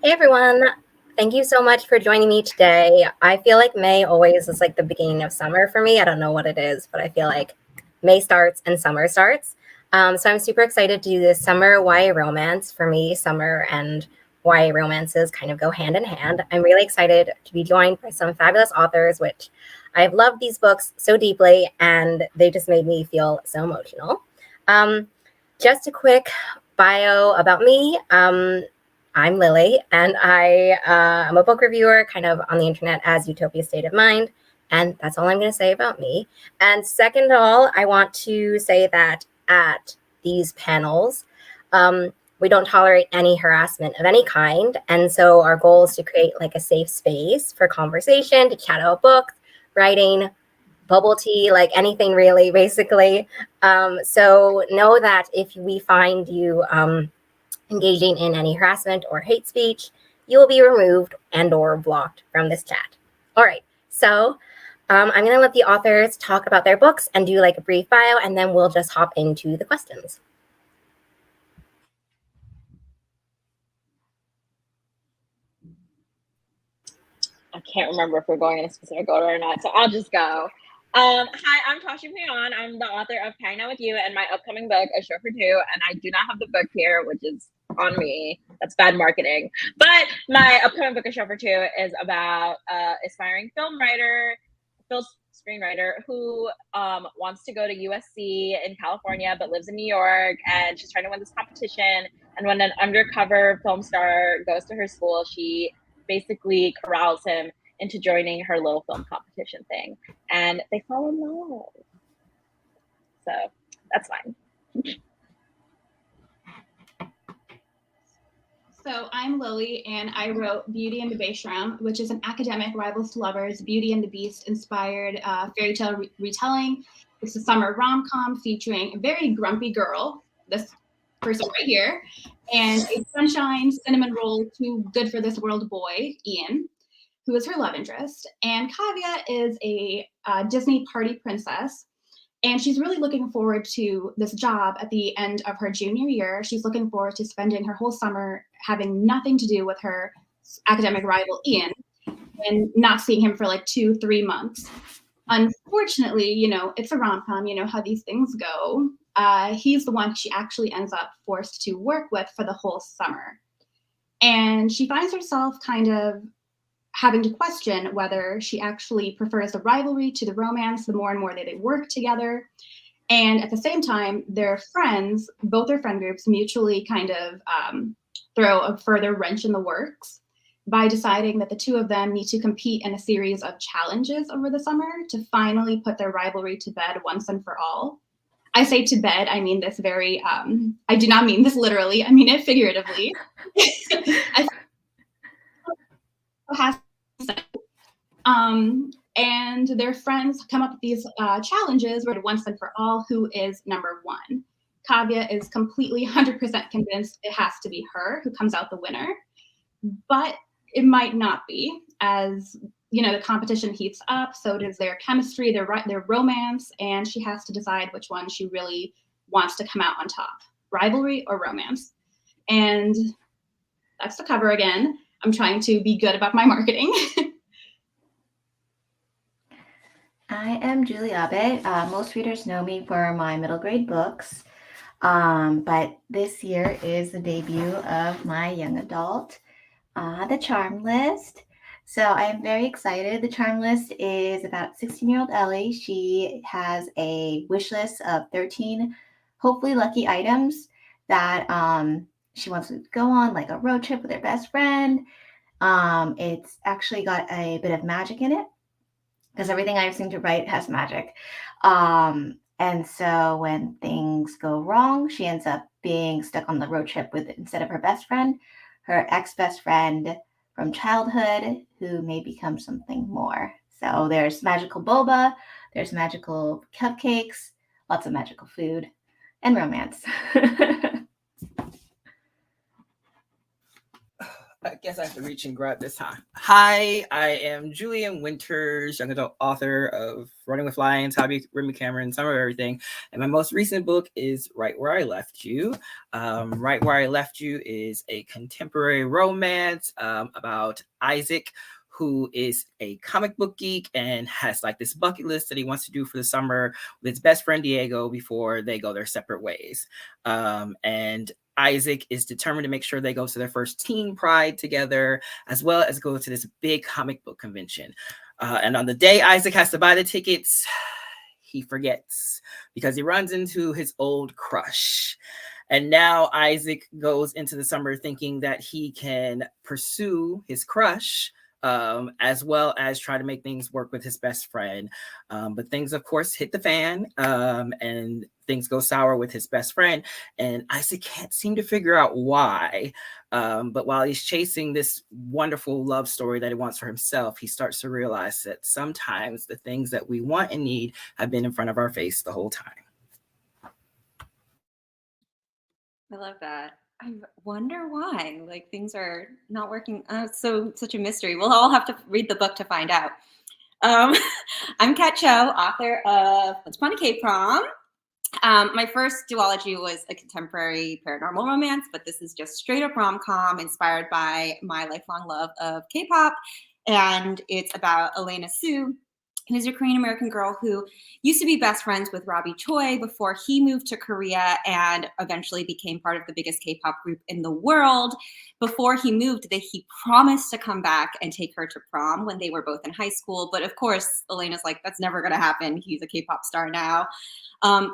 Hey everyone, thank you so much for joining me today. I feel like May always is like the beginning of summer for me. I don't know what it is, but I feel like May starts and summer starts. So I'm super excited to do this summer YA romance. For me, summer and YA romances kind of go hand in hand. I'm really excited to be joined by some fabulous authors, which I've loved these books so deeply, and they just made me feel so emotional. Um, just a quick bio about me. I'm Lily, and I'm a book reviewer kind of on the internet as Utopia State of Mind. And that's all I'm going to say about me. And second of all, I want to say that at these panels, um, we don't tolerate any harassment of any kind. And so our goal is to create like a safe space for conversation, to chat about books, writing, bubble tea, like anything really, basically. So know that if we find you engaging in any harassment or hate speech, you will be removed and or blocked from this chat. All right, so I'm going to let the authors talk about their books and do like a brief bio, and then we'll just hop into the questions. I can't remember if we're going in a specific order or not, so I'll just go. Hi, I'm Tashi Payon. I'm the author of Hang Out With You and my upcoming book, A Show for Two, and I do not have the book here, which is on me. That's bad marketing. But my upcoming book, A Show for Two, is about aspiring film screenwriter who wants to go to USC in California but lives in New York, and she's trying to win this competition. And when an undercover film star goes to her school, she basically corrals him into joining her little film competition thing, and they fall in love. So that's fine. So I'm Lily, and I wrote Beauty and the Beishram, which is an academic rivals to lovers, Beauty and the Beast inspired fairy tale retelling. It's a summer rom-com featuring a very grumpy girl, this person right here, and a sunshine cinnamon roll too good for this world boy, Ian, who is her love interest. And Kavya is a Disney party princess, and she's really looking forward to this job at the end of her junior year. She's looking forward to spending her whole summer having nothing to do with her academic rival, Ian, and not seeing him for like 2-3 months. Unfortunately, it's a rom-com, how these things go. He's the one she actually ends up forced to work with for the whole summer. And she finds herself kind of having to question whether she actually prefers the rivalry to the romance the more and more that they work together. And at the same time, their friends, both their friend groups, mutually kind of throw a further wrench in the works by deciding that the two of them need to compete in a series of challenges over the summer to finally put their rivalry to bed once and for all. I say to bed, I mean this very, I do not mean this literally, I mean it figuratively. And their friends come up with these challenges where once and for all, who is number one. Kavya is completely 100% convinced it has to be her who comes out the winner, but it might not be. As the competition heats up, so does their chemistry, their romance, and she has to decide which one she really wants to come out on top, rivalry or romance. And that's the cover again. I'm trying to be good about my marketing. I am Julie Abe. Most readers know me for my middle grade books, but this year is the debut of my young adult, The Charm List. So I am very excited. The Charm List is about 16-year-old Ellie. She has a wish list of 13 hopefully lucky items that she wants to go on like a road trip with her best friend. It's actually got a bit of magic in it, because everything I've seen to write has magic. And so when things go wrong, she ends up being stuck on the road trip with, instead of her best friend, her ex-best friend from childhood, who may become something more. So there's magical boba, there's magical cupcakes, lots of magical food, and romance. Guess I have to reach and grab this. Hi, I am Julian Winters, young adult author of Running with Lions, Hobby Remy Cameron, Summer of Everything. And my most recent book is Right Where I Left You. Right Where I Left You is a contemporary romance about Isaac, who is a comic book geek and has like this bucket list that he wants to do for the summer with his best friend Diego before they go their separate ways. And Isaac is determined to make sure they go to their first teen pride together, as well as go to this big comic book convention. And on the day Isaac has to buy the tickets, he forgets because he runs into his old crush. And now Isaac goes into the summer thinking that he can pursue his crush, as well as try to make things work with his best friend. But things, of course, hit the fan, and things go sour with his best friend. And Isaac can't seem to figure out why. But while he's chasing this wonderful love story that he wants for himself, he starts to realize that sometimes the things that we want and need have been in front of our face the whole time. I love that. I wonder why, like, things are not working. Such a mystery. We'll all have to read the book to find out. I'm Kat Cho, author of Once Upon a K-Prom. My first duology was a contemporary paranormal romance, but this is just straight up rom-com inspired by my lifelong love of K-pop. And it's about Elena Sue, who's a Korean American girl who used to be best friends with Robbie Choi before he moved to Korea and eventually became part of the biggest K-pop group in the world. Before he moved, he promised to come back and take her to prom when they were both in high school. But of course, Elena's like, that's never going to happen. He's a K-pop star now.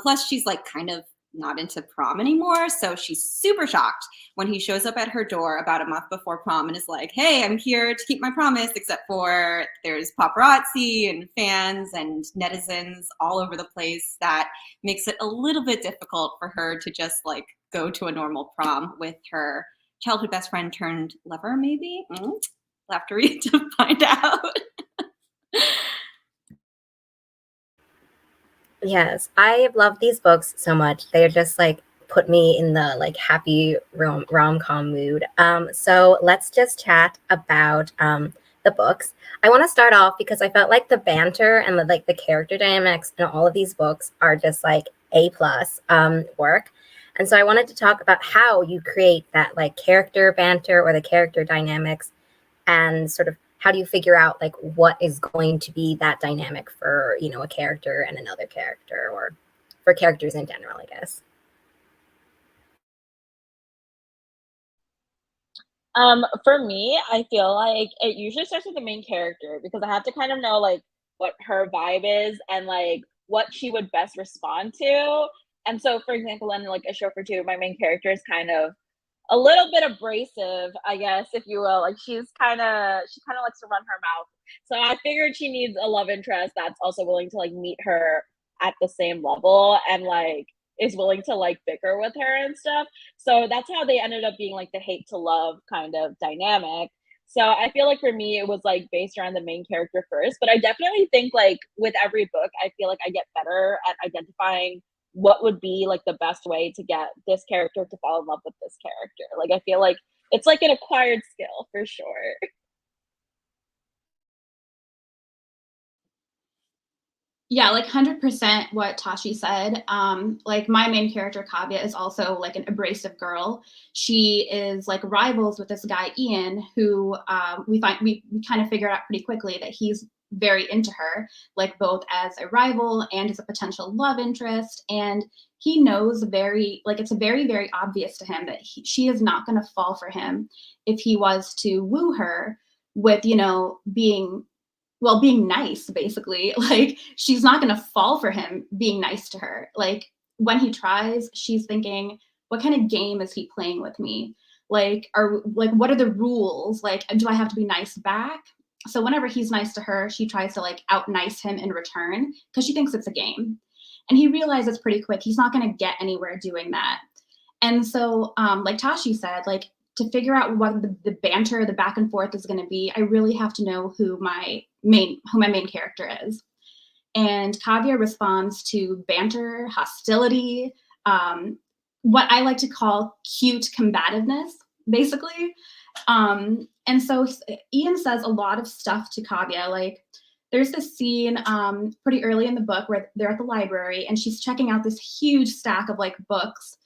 Plus, she's like kind of not into prom anymore. So she's super shocked when he shows up at her door about a month before prom and is like, hey, I'm here to keep my promise, except for there's paparazzi and fans and netizens all over the place. That makes it a little bit difficult for her to just like go to a normal prom with her childhood best friend turned lover, maybe? We'll have to read to find out. Yes, I love these books so much. They're just like put me in the like happy rom-com mood. So let's just chat about the books. I want to start off because I felt like the banter and the character dynamics in all of these books are just like A+ work. And so I wanted to talk about how you create that like character banter or the character dynamics, and sort of how do you figure out like what is going to be that dynamic for, you know, a character and another character, or for characters in general, I guess. For me, I feel like it usually starts with the main character because I have to kind of know like what her vibe is and like what she would best respond to. And so, for example, in like a show for two, my main character is kind of a little bit abrasive, I guess, if you will. Like she kind of likes to run her mouth. So I figured she needs a love interest that's also willing to like meet her at the same level and like is willing to like bicker with her and stuff. So that's how they ended up being like the hate to love kind of dynamic. So I feel like for me it was like based around the main character first, but I definitely think like with every book I feel like I get better at identifying what would be like the best way to get this character to fall in love with this character. Like I feel like it's like an acquired skill for sure. Yeah, like 100% what Tashi said. Like my main character, Kavya, is also like an abrasive girl. She is like rivals with this guy, Ian, who we kind of figured out pretty quickly that he's very into her, like both as a rival and as a potential love interest. And he knows it's very, very obvious to him that she is not going to fall for him if he was to woo her with, you know, being nice, basically. Like she's not going to fall for him being nice to her. Like when he tries, she's thinking, what kind of game is he playing with me? Like, what are the rules? Like, do I have to be nice back? So whenever he's nice to her, she tries to like out nice him in return because she thinks it's a game. And he realizes pretty quick he's not going to get anywhere doing that. And so, like Tashi said, like to figure out what the banter, the back and forth is going to be, I really have to know who my main character is. And Kavya responds to banter, hostility, what I like to call cute combativeness, basically. And so Ian says a lot of stuff to Kavya. Like, there's this scene pretty early in the book where they're at the library and she's checking out this huge stack of like books,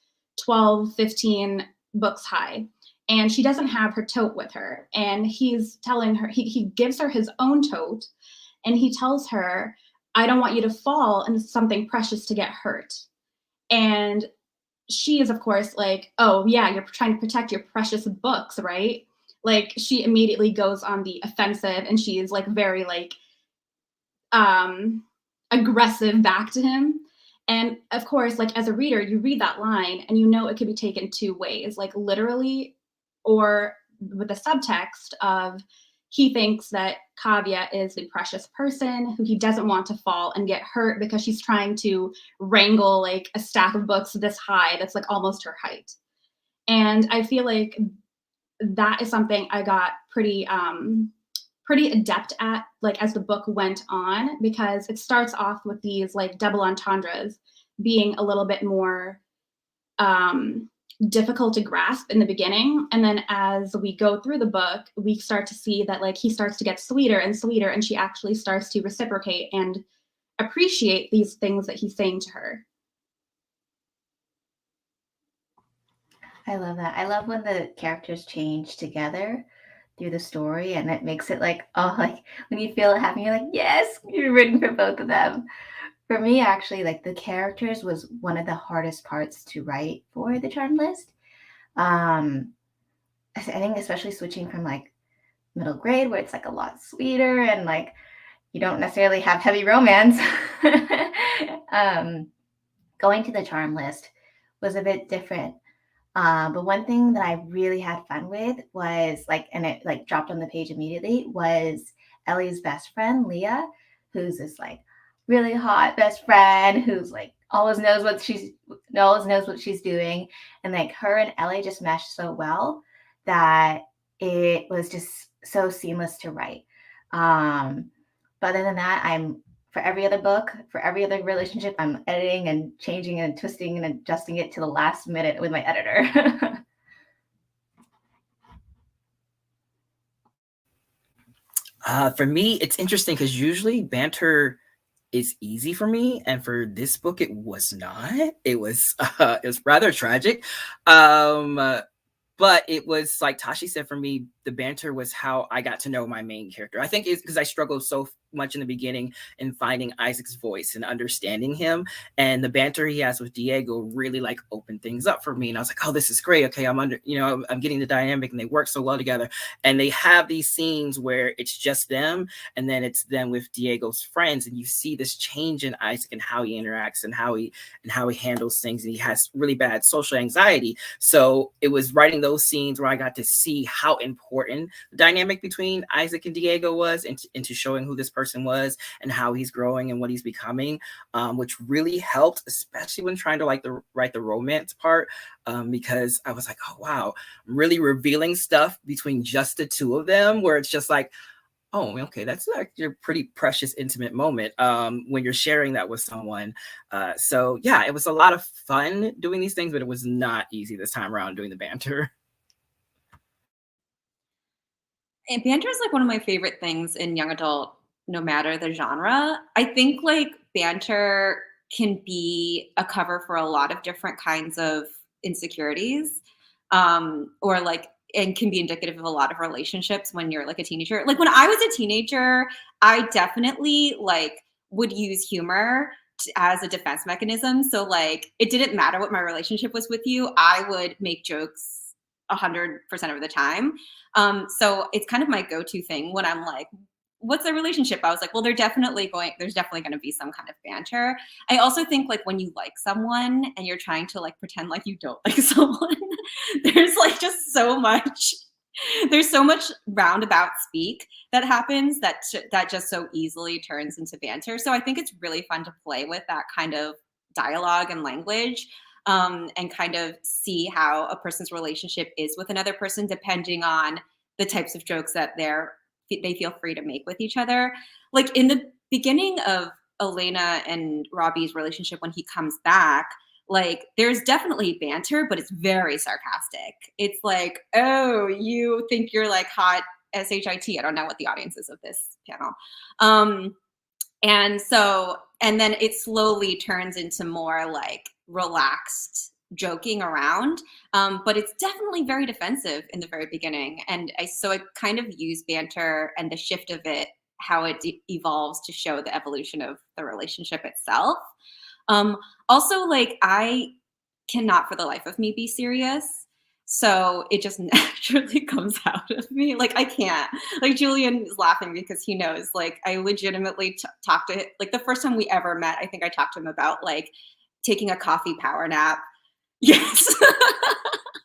12, 15 books high. And she doesn't have her tote with her. And he's telling her, he gives her his own tote and he tells her, I don't want you to fall into something precious to get hurt. And she is, of course, like, oh, yeah, you're trying to protect your precious books, right? Like, she immediately goes on the offensive and she is like very like aggressive back to him. And of course, like as a reader, you read that line and you know it could be taken two ways, like literally or with the subtext of he thinks that Kavya is the precious person who he doesn't want to fall and get hurt because she's trying to wrangle like a stack of books this high that's like almost her height. And I feel like that is something I got pretty adept at, like as the book went on, because it starts off with these like double entendres being a little bit more difficult to grasp in the beginning. And then as we go through the book, we start to see that like he starts to get sweeter and sweeter, and she actually starts to reciprocate and appreciate these things that he's saying to her. I love that. I love when the characters change together through the story, and it makes it like, oh, like when you feel it happening, you're like, yes, you're rooting for both of them. For me, actually, like the characters was one of the hardest parts to write for the Charmed List. I think especially switching from like middle grade, where it's like a lot sweeter and like you don't necessarily have heavy romance. Going to the Charmed List was a bit different. But one thing that I really had fun with was like, and it like dropped on the page immediately, was Ellie's best friend, Leah, who's this like really hot best friend who's like always knows what she's doing. And like her and Ellie just meshed so well that it was just so seamless to write. But other than that, for every other book, for every other relationship, I'm editing and changing and twisting and adjusting it to the last minute with my editor. For me, it's interesting because usually banter is easy for me, and for this book, it was not. It was rather tragic. But it was like Tashi said, for me, the banter was how I got to know my main character. I think it's because I struggled so much in the beginning in finding Isaac's voice and understanding him. And the banter he has with Diego really like opened things up for me. And I was like, oh, this is great. Okay, I'm getting the dynamic, and they work so well together. And they have these scenes where it's just them, and then it's them with Diego's friends. And you see this change in Isaac and how he interacts and how he handles things. And he has really bad social anxiety. So it was writing those scenes where I got to see how important the dynamic between Isaac and Diego was, into showing who this person was and how he's growing and what he's becoming, which really helped, especially when trying to write the romance part, because I was like, oh wow, I'm really revealing stuff between just the two of them, where it's just like, oh, okay, that's like your pretty precious, intimate moment when you're sharing that with someone. So yeah, it was a lot of fun doing these things, but it was not easy this time around doing the banter. And banter is like one of my favorite things in young adult, no matter the genre. I think like banter can be a cover for a lot of different kinds of insecurities, or like, and can be indicative of a lot of relationships when you're like a teenager. Like when I was a teenager, I definitely like would use humor as a defense mechanism. So like it didn't matter what my relationship was with you, I would make jokes 100% of the time. So it's kind of my go-to thing when I'm like, what's the relationship? I was like, well, there's definitely going to be some kind of banter. I also think like when you like someone and you're trying to like pretend like you don't like someone, there's like just so much roundabout speak that happens that just so easily turns into banter. So I think it's really fun to play with that kind of dialogue and language, and kind of see how a person's relationship is with another person, depending on the types of jokes that they feel free to make with each other. Like in the beginning of Elena and Robbie's relationship, when he comes back, like there's definitely banter, but it's very sarcastic. It's like, oh, you think you're like hot shit. I don't know what the audience is of this panel. And then it slowly turns into more like relaxed joking around, but it's definitely very defensive in the very beginning. And so I kind of use banter and the shift of it, how it evolves to show the evolution of the relationship itself. Also, like, I cannot for the life of me be serious. So it just naturally comes out of me. Like, I can't. Like, Julian is laughing because he knows, like, I legitimately talked to him. Like, the first time we ever met, I think I talked to him about, like, taking a coffee power nap. Yes.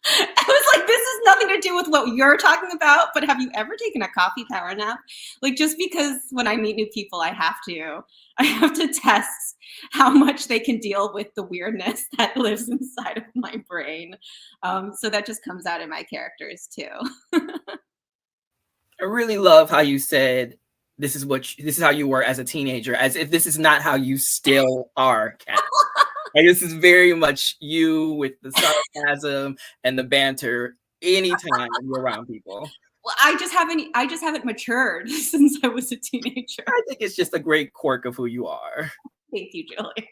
I was like, this has nothing to do with what you're talking about, but have you ever taken a coffee power nap? Like, just because when I meet new people, I have to test how much they can deal with the weirdness that lives inside of my brain. So that just comes out in my characters too. I really love how you said this is how you were as a teenager, as if this is not how you still are, Kat. Like, this is very much you with the sarcasm and the banter anytime you're around people. Well, I just haven't matured since I was a teenager. I think it's just a great quirk of who you are. Thank you, Julie.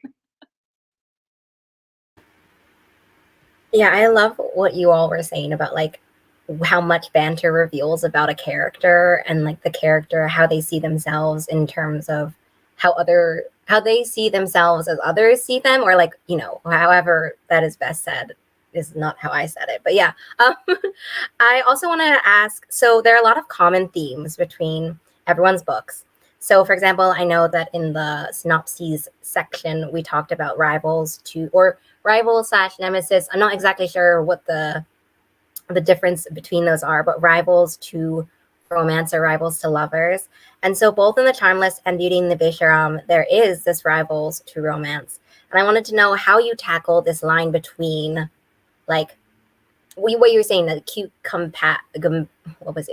Yeah, I love what you all were saying about like how much banter reveals about a character and like the character, how they see themselves in terms of how they see themselves as others see them, or like, you know, however that is best said is not how I said it. But yeah, I also want to ask, so there are a lot of common themes between everyone's books. So for example, I know that in the synopses section, we talked about rivals / nemesis. I'm not exactly sure what the difference between those are, but rivals to romance or rivals to lovers. And so both in The Charmless and Beauty and the Beist, there is this rivals to romance. And I wanted to know how you tackle this line between, like, what you were saying, the cute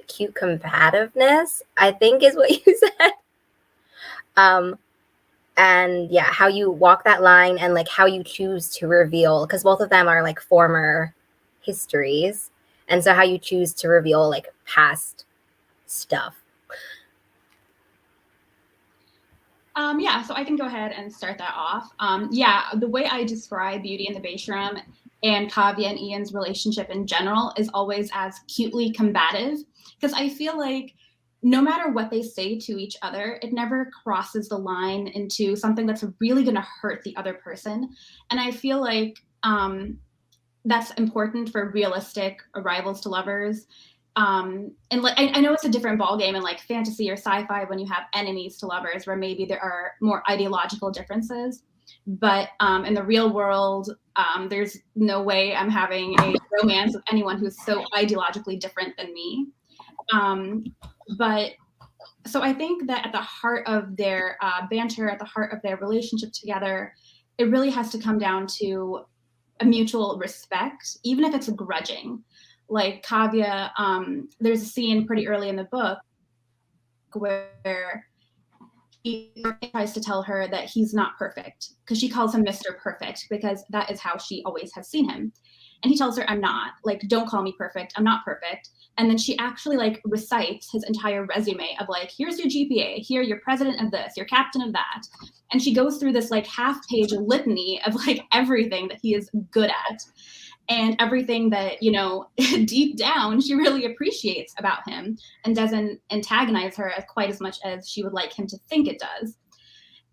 cute combativeness, I think is what you said. And yeah, how you walk that line and like how you choose to reveal, because both of them are like former histories. And so how you choose to reveal like past stuff. Yeah, so I can go ahead and start that off. Yeah, the way I describe Beauty and the Beist and Kavya and Ian's relationship in general is always as cutely combative, because I feel like no matter what they say to each other, it never crosses the line into something that's really going to hurt the other person. And I feel like that's important for realistic rivals to lovers. And like, I know it's a different ballgame in like fantasy or sci-fi when you have enemies to lovers, where maybe there are more ideological differences. But in the real world, there's no way I'm having a romance with anyone who's so ideologically different than me. But so I think that at the heart of their banter, at the heart of their relationship together, it really has to come down to a mutual respect, even if it's grudging. Like Kavya, there's a scene pretty early in the book where he tries to tell her that he's not perfect, because she calls him Mr. Perfect, because that is how she always has seen him. And he tells her, I'm not, like, don't call me perfect. I'm not perfect. And then she actually like recites his entire resume of like, here's your GPA, here, you're president of this, you're captain of that. And she goes through this like half-page litany of like everything that he is good at and everything that, you know, deep down she really appreciates about him and doesn't antagonize her as quite as much as she would like him to think it does.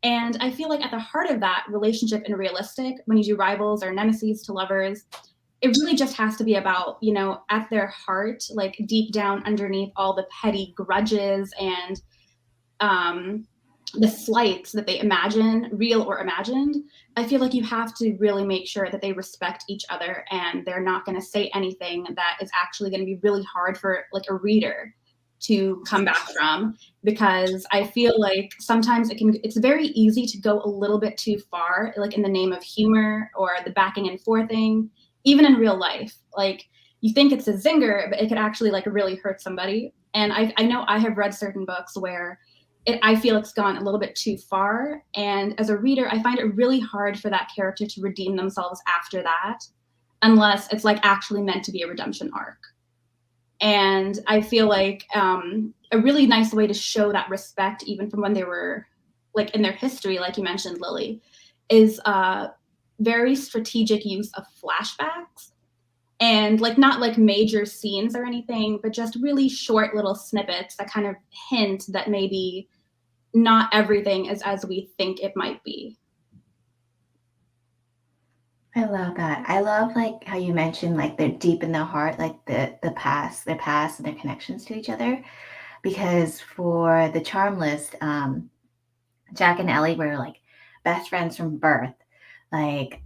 And I feel like at the heart of that relationship in realistic, when you do rivals or nemesis to lovers, it really just has to be about, you know, at their heart, like deep down underneath all the petty grudges and the slights that they imagine, real or imagined. I feel like you have to really make sure that they respect each other and they're not going to say anything that is actually going to be really hard for like a reader to come back from, because I feel like sometimes it's very easy to go a little bit too far, like in the name of humor or the backing and forthing. Even in real life, like you think it's a zinger, but it could actually like really hurt somebody. And I know I have read certain books where I feel it's gone a little bit too far. And as a reader, I find it really hard for that character to redeem themselves after that, unless it's like actually meant to be a redemption arc. And I feel like a really nice way to show that respect, even from when they were like in their history, like you mentioned, Lily, is very strategic use of flashbacks. And like not like major scenes or anything, but just really short little snippets that kind of hint that maybe not everything is as we think it might be. I love that. I love like how you mentioned like they're deep in their heart, like the past, their past and their connections to each other. Because for the Charm List, Jack and Ellie were like best friends from birth. Like,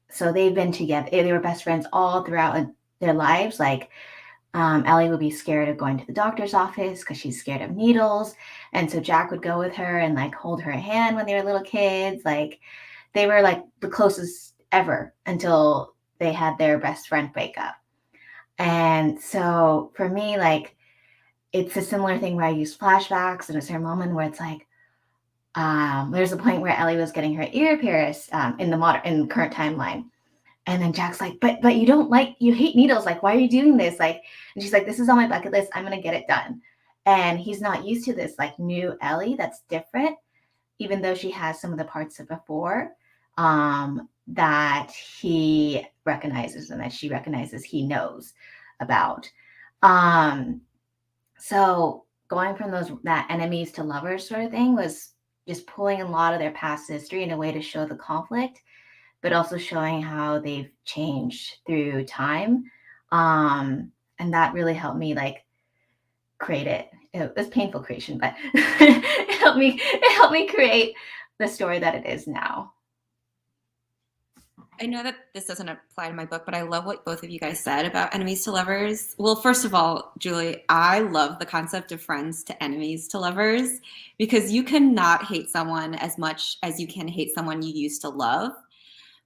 so they've been together. They were best friends all throughout their lives. Like, Ellie would be scared of going to the doctor's office because she's scared of needles. And so Jack would go with her and like hold her hand when they were little kids. Like, they were like the closest ever until they had their best friend breakup. And so for me, like, it's a similar thing where I use flashbacks in a certain moment where it's like, there's a point where Ellie was getting her ear pierced in the current timeline. And then Jack's like, but you hate needles. Like, why are you doing this? Like, and she's like, this is on my bucket list. I'm going to get it done. And he's not used to this like new Ellie that's different, even though she has some of the parts of before that he recognizes and that she recognizes he knows about. So going from that enemies to lovers sort of thing was just pulling a lot of their past history in a way to show the conflict, but also showing how they've changed through time. And that really helped me like create it. It was painful creation, but it helped me create the story that it is now. I know that this doesn't apply to my book, but I love what both of you guys said about enemies to lovers. Well, first of all, Julie, I love the concept of friends to enemies to lovers, because you cannot hate someone as much as you can hate someone you used to love.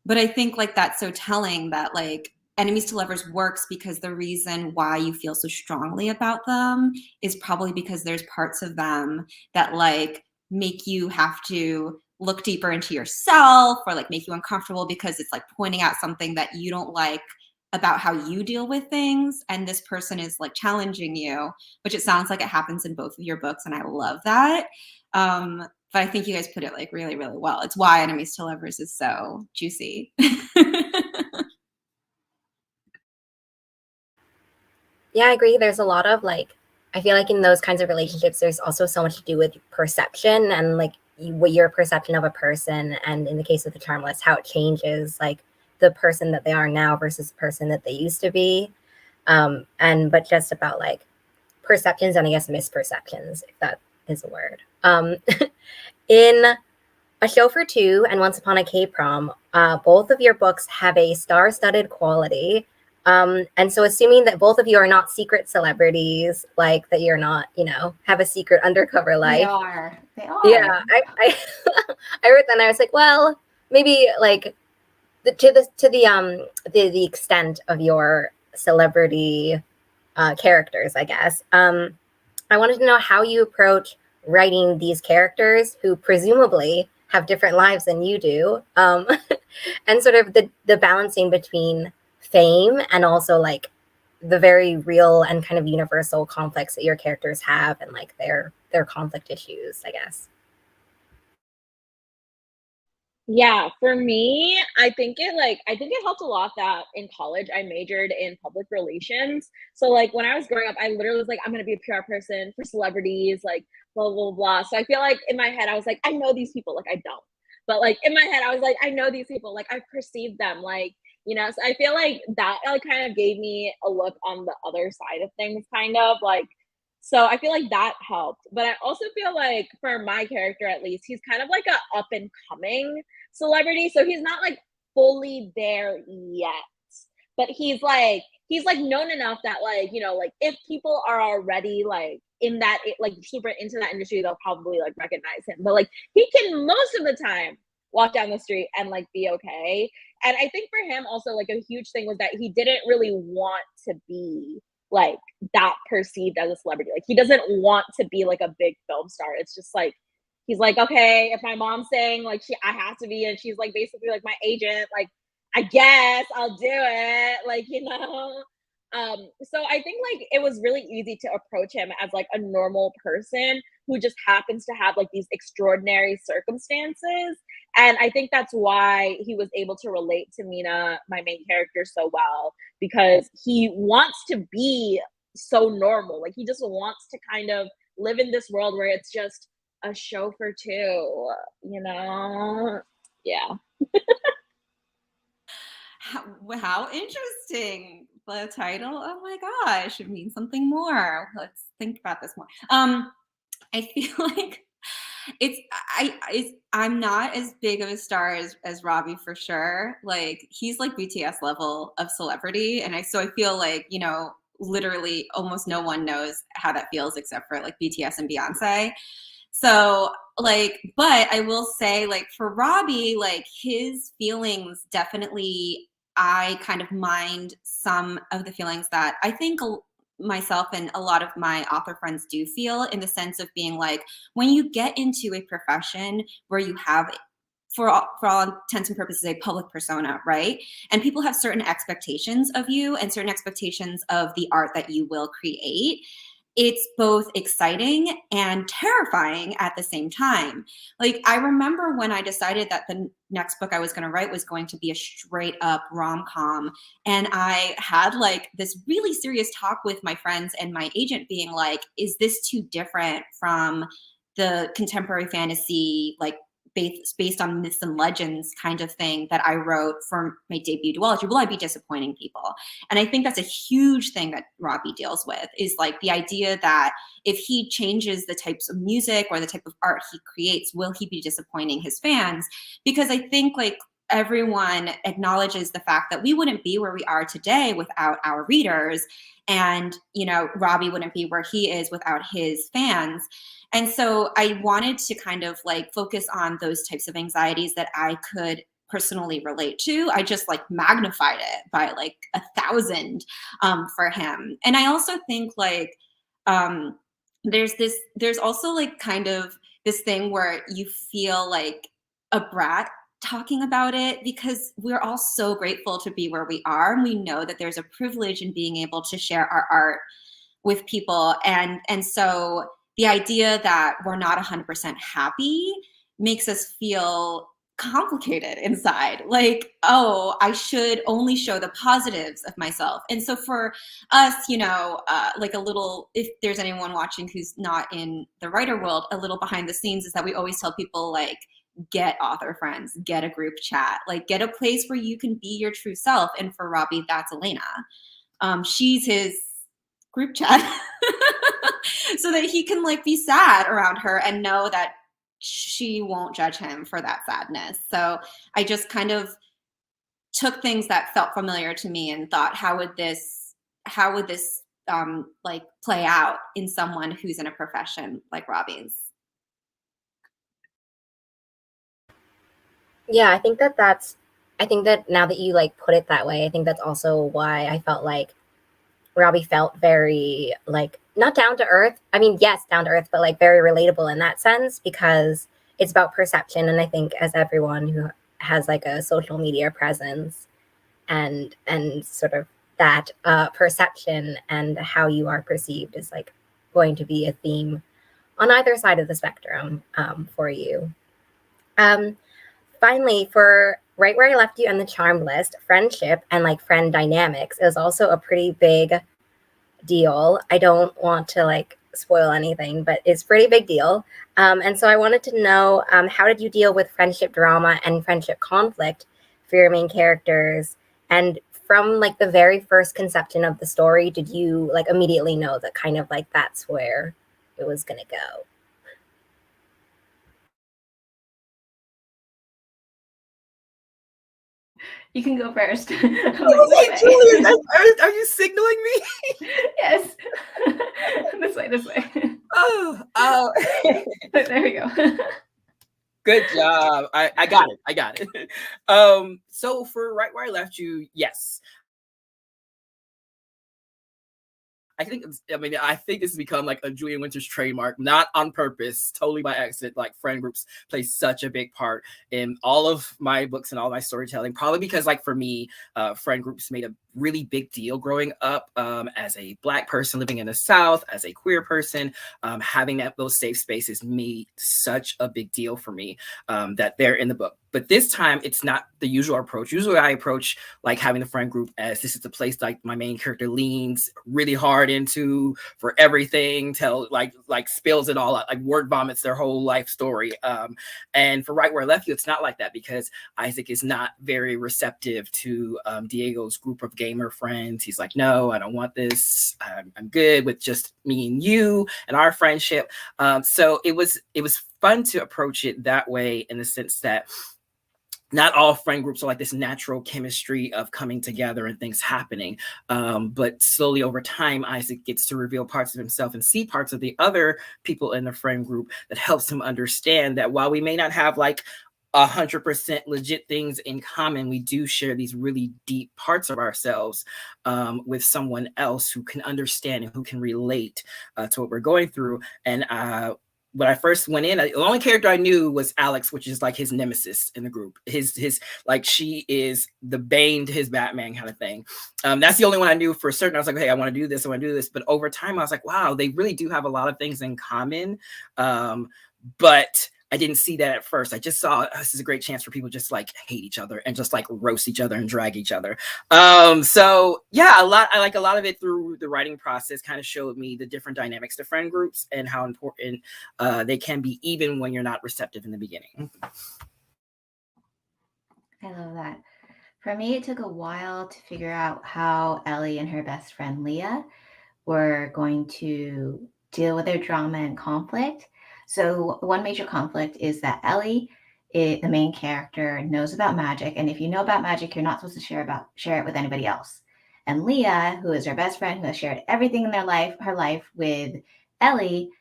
But I think like that's so telling that like enemies to lovers works because the reason why you feel so strongly about them is probably because there's parts of them that like make you have to look deeper into yourself or like make you uncomfortable because it's like pointing out something that you don't like about how you deal with things. And this person is like challenging you, which it sounds like it happens in both of your books. And I love that. But I think you guys put it like really, really well. It's why enemies to lovers is so juicy. Yeah, I agree. There's a lot of like, I feel like in those kinds of relationships, there's also so much to do with perception and like what your perception of a person. And in the case of the Charm List, how it changes like the person that they are now versus the person that they used to be. But just about like perceptions and I guess misperceptions, if that is a word. In A Show for Two and Once Upon a K-Prom, both of your books have a star-studded quality. And so assuming that both of you are not secret celebrities, like that you're not, have a secret undercover life. They are. Yeah. I wrote that and I was like, well, maybe like to the extent of your celebrity characters, I guess. I wanted to know how you approach writing these characters who presumably have different lives than you do. And sort of the balancing between fame and also like the very real and kind of universal conflicts that your characters have and like their conflict issues, I guess. Yeah, for me, I think it helped a lot that in college I majored in public relations. So like when I was growing up, I literally was like, I'm gonna be a PR person for celebrities, like blah blah blah. So I feel like in my head I was like, I know these people, like I don't. But like in my head, I was like, I know these people, like I perceive them, like so I feel like that like kind of gave me a look on the other side of things, kind of like. So I feel like that helped. But I also feel like for my character, at least, he's kind of like a up and coming celebrity. So he's not like fully there yet. But he's like known enough that like, like if people are already like in that like super into that industry, they'll probably like recognize him. But like he can most of the time walk down the street and like be okay. And I think for him also like a huge thing was that he didn't really want to be like that perceived as a celebrity. Like he doesn't want to be like a big film star. It's just like he's like, okay, if my mom's saying like I have to be, and she's like basically like my agent, like I guess I'll do it. Like, you know. So I think like it was really easy to approach him as like a normal person who just happens to have like these extraordinary circumstances. And I think that's why he was able to relate to Mina, my main character, so well, because he wants to be so normal. Like he just wants to kind of live in this world where it's just a show for two, you know? Yeah. How interesting. The title, oh my gosh, it means something more. Let's think about this more. I feel like I'm not as big of a star as Robbie for sure. Like he's like BTS level of celebrity, and I feel like, you know, literally almost no one knows how that feels except for like BTS and Beyonce. So like, but I will say like for Robbie, like his feelings definitely, I kind of mind some of the feelings that I think myself and a lot of my author friends do feel, in the sense of being like, when you get into a profession where you have, for all intents and purposes, a public persona, right? And people have certain expectations of you and certain expectations of the art that you will create. It's both exciting and terrifying at the same time. Like I remember when I decided that the next book I was going to write was going to be a straight up rom-com, and I had like this really serious talk with my friends and my agent being like, is this too different from the contemporary fantasy, like based on myths and legends kind of thing that I wrote for my debut duology? Will I be disappointing people? And I think that's a huge thing that Robbie deals with, is like the idea that if he changes the types of music or the type of art he creates, will he be disappointing his fans? Because I think like everyone acknowledges the fact that we wouldn't be where we are today without our readers. And, you know, Robbie wouldn't be where he is without his fans. And so I wanted to kind of like focus on those types of anxieties that I could personally relate to. I just like magnified it by like 1,000 for him. And I also think like there's also like kind of this thing where you feel like a brat talking about it, because we're all so grateful to be where we are, and we know that there's a privilege in being able to share our art with people. And so the idea that we're not 100% happy makes us feel complicated inside. Like, oh, I should only show the positives of myself. And so for us, you know, like a little, if there's anyone watching who's not in the writer world, a little behind the scenes is that we always tell people like, get author friends, get a group chat, like get a place where you can be your true self. And for Robbie, that's Elena. She's his group chat so that he can like be sad around her and know that she won't judge him for that sadness. So I just kind of took things that felt familiar to me and thought, how would this like play out in someone who's in a profession like Robbie's? Yeah, I think that now that you like put it that way, I think that's also why I felt like Robbie felt very like not down to earth. I mean, yes, down to earth, but like very relatable in that sense, because it's about perception. And I think as everyone who has like a social media presence and sort of that perception and how you are perceived is like going to be a theme on either side of the spectrum for you. Finally, for Right Where I Left You and The Charmed List, friendship and like friend dynamics is also a pretty big deal. I don't want to like spoil anything, but it's a pretty big deal. And so I wanted to know, how did you deal with friendship drama and friendship conflict for your main characters? And from like the very first conception of the story, did you like immediately know that kind of like that's where it was going to go? You can go first. Wait, Julie, are you signaling me? Yes. This way. Oh, There we go. good job. I got it. So for Right Where I Left You, yes. I think this has become like a Julia Winters trademark, not on purpose, totally by accident. Like friend groups play such a big part in all of my books and all my storytelling, probably because like for me, friend groups made a really big deal growing up, as a Black person living in the South, as a queer person. Having those safe spaces made such a big deal for me, that they're in the book. But this time it's not the usual approach. Usually I approach like having the friend group as this is the place like my main character leans really hard into for everything, till like spills it all out, like word vomits their whole life story. And for Right Where I Left You, it's not like that, because Isaac is not very receptive to Diego's group of gamer friends. He's like, no, I don't want this. I'm good with just me and you and our friendship. So it was fun to approach it that way, in the sense that not all friend groups are like this natural chemistry of coming together and things happening. But slowly over time, Isaac gets to reveal parts of himself and see parts of the other people in the friend group that helps him understand that while we may not have like 100% legit things in common, we do share these really deep parts of ourselves, with someone else who can understand and who can relate to what we're going through. And when I first went in, the only character I knew was Alex, which is like his nemesis in the group. His like, she is the Bane to his Batman kind of thing. That's the only one I knew for certain. I was like, hey, I want to do this. I want to do this. But over time, I was like, wow, they really do have a lot of things in common. But I didn't see that at first. I just saw this is a great chance for people just like hate each other and just like roast each other and drag each other. So yeah, I like a lot of it through the writing process kind of showed me the different dynamics to friend groups and how important they can be, even when you're not receptive in the beginning. I love that. For me, it took a while to figure out how Ellie and her best friend Leah were going to deal with their drama and conflict. So one major conflict is that Ellie, the main character, knows about magic, and if you know about magic, you're not supposed to share it with anybody else. And Leah, who is her best friend, who has shared everything in her life with Ellie,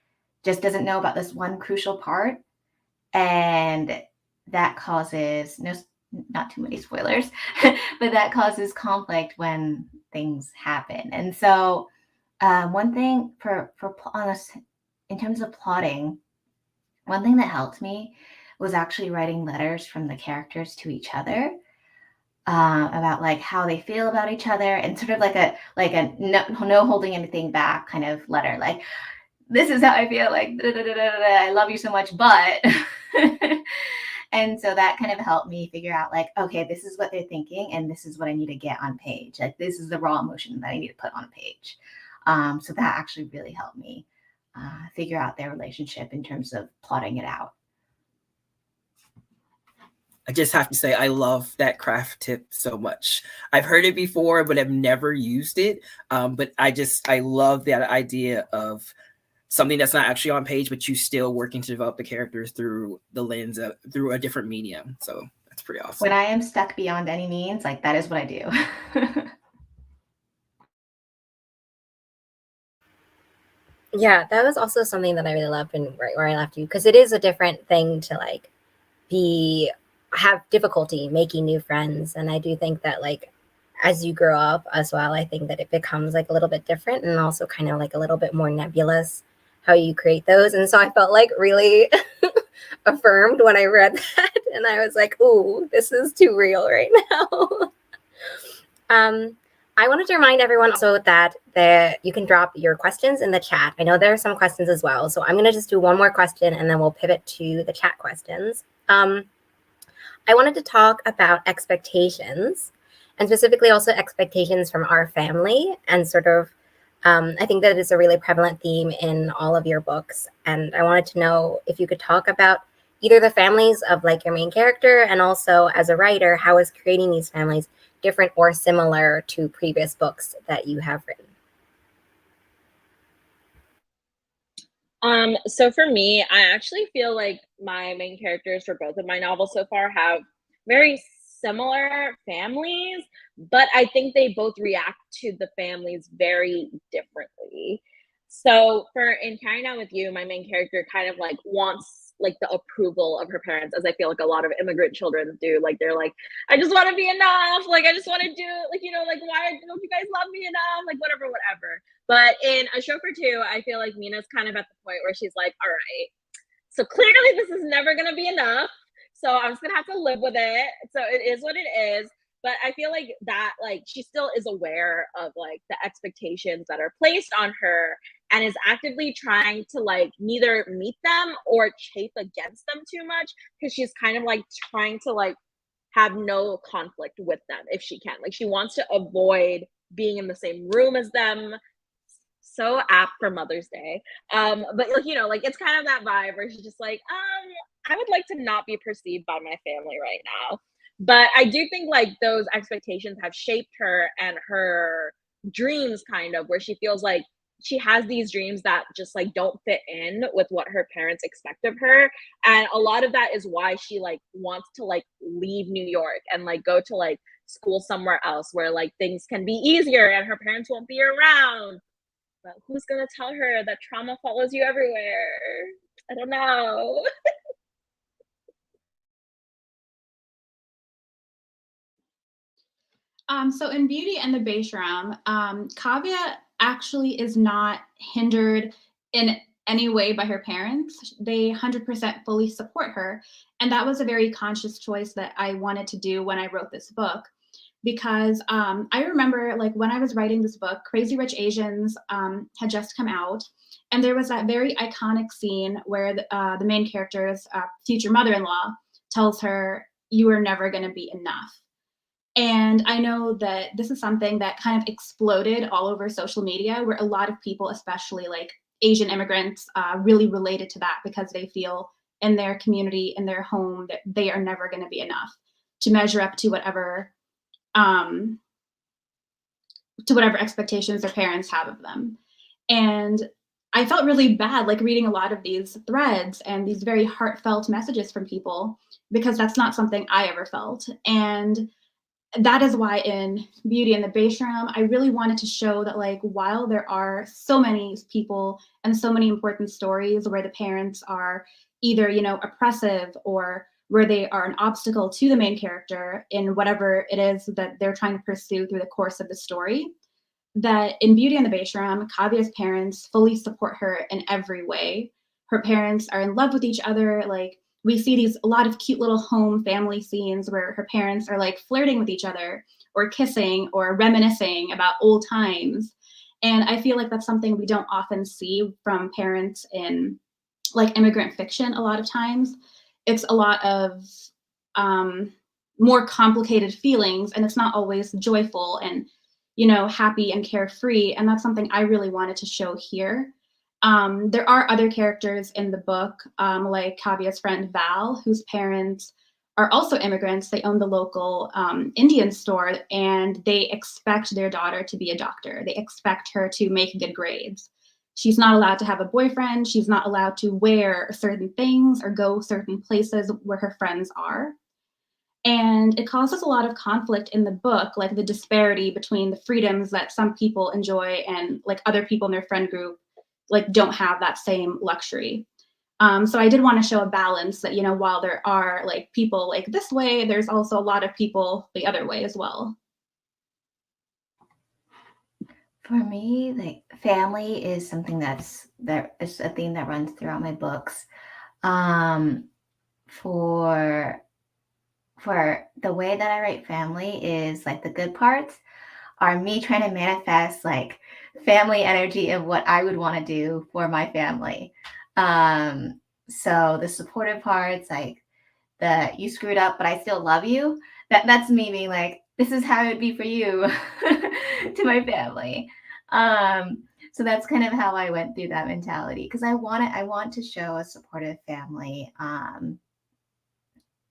just doesn't know about this one crucial part, and that causes not too many spoilers, but that causes conflict when things happen. And so, one thing in terms of plotting, one thing that helped me was actually writing letters from the characters to each other, about like how they feel about each other, and sort of like a no holding anything back kind of letter. Like, this is how I feel. Like, I love you so much, but. And so that kind of helped me figure out like, okay, this is what they're thinking, and this is what I need to get on page. Like, this is the raw emotion that I need to put on a page. So that actually really helped me figure out their relationship in terms of plotting it out. I just have to say, I love that craft tip so much. I've heard it before, but I've never used it. But I love that idea of something that's not actually on page, but you still working to develop the characters through the lens of through a different medium. So that's pretty awesome. When I am stuck beyond any means, like that is what I do. Yeah, that was also something that I really loved in Right Where I Left You, because it is a different thing to like have difficulty making new friends. And I do think that like as you grow up as well, I think that it becomes like a little bit different and also kind of like a little bit more nebulous how you create those. And so I felt like really affirmed when I read that. And I was like, ooh, this is too real right now. I wanted to remind everyone also that you can drop your questions in the chat. I know there are some questions as well. So I'm going to just do one more question and then we'll pivot to the chat questions. I wanted to talk about expectations, and specifically also expectations from our family, and sort of, I think that is a really prevalent theme in all of your books. And I wanted to know if you could talk about either the families of like your main character, and also as a writer, how is creating these families different or similar to previous books that you have written? So for me, I actually feel like my main characters for both of my novels so far have very similar families, but I think they both react to the families very differently. So for In Carrying On With You, my main character kind of like wants like the approval of her parents, as I feel like a lot of immigrant children do. Like they're like, I just want to be enough. Like I just want to do like, you know, like why don't you guys love me enough? Like whatever. But in A Chauffeur 2, I feel like Mina's kind of at the point where she's like, all right, so clearly this is never gonna be enough. So I'm just gonna have to live with it. So it is what it is. But I feel like that, like, she still is aware of like the expectations that are placed on her and is actively trying to like neither meet them or chafe against them too much, because she's kind of like trying to like have no conflict with them if she can. Like she wants to avoid being in the same room as them. So apt for Mother's Day. But like, you know, like it's kind of that vibe where she's just like, I would like to not be perceived by my family right now. But I do think like those expectations have shaped her and her dreams kind of, where she feels like she has these dreams that just like don't fit in with what her parents expect of her. And a lot of that is why she like wants to like leave New York and like go to like school somewhere else where like things can be easier and her parents won't be around. But who's gonna tell her that trauma follows you everywhere? I don't know. So in Beauty and the Beishram, Kavya actually is not hindered in any way by her parents. They 100% fully support her. And that was a very conscious choice that I wanted to do when I wrote this book. Because I remember like when I was writing this book, Crazy Rich Asians had just come out. And there was that very iconic scene where the main character's future mother-in-law tells her, "You are never going to be enough." And I know that this is something that kind of exploded all over social media, where a lot of people, especially like Asian immigrants, really related to that because they feel in their community, in their home, that they are never going to be enough to measure up to whatever expectations their parents have of them. And I felt really bad, like reading a lot of these threads and these very heartfelt messages from people, because that's not something I ever felt. And that is why in Beauty and the Beishram, I really wanted to show that like while there are so many people and so many important stories where the parents are either, you know, oppressive or where they are an obstacle to the main character in whatever it is that they're trying to pursue through the course of the story, that in Beauty and the Beishram, Kavya's parents fully support her in every way. Her parents are in love with each other. Like we see a lot of cute little home family scenes where her parents are like flirting with each other or kissing or reminiscing about old times. And I feel like that's something we don't often see from parents in like immigrant fiction a lot of times. It's a lot of more complicated feelings, and it's not always joyful and, you know, happy and carefree. And that's something I really wanted to show here. There are other characters in the book, like Kavya's friend Val, whose parents are also immigrants. They own the local Indian store, and they expect their daughter to be a doctor. They expect her to make good grades. She's not allowed to have a boyfriend. She's not allowed to wear certain things or go certain places where her friends are. And it causes a lot of conflict in the book, like the disparity between the freedoms that some people enjoy and like other people in their friend group like don't have that same luxury. So I did want to show a balance that, you know, while there are like people like this way, there's also a lot of people the other way as well. For me, like family is something that is a theme that runs throughout my books. For the way that I write family is like the good parts are me trying to manifest like family energy of what I would want to do for my family. So the supportive parts, like the you screwed up, but I still love you. That's me being like, this is how it would be for you to my family. So that's kind of how I went through that mentality, because I want to show a supportive family.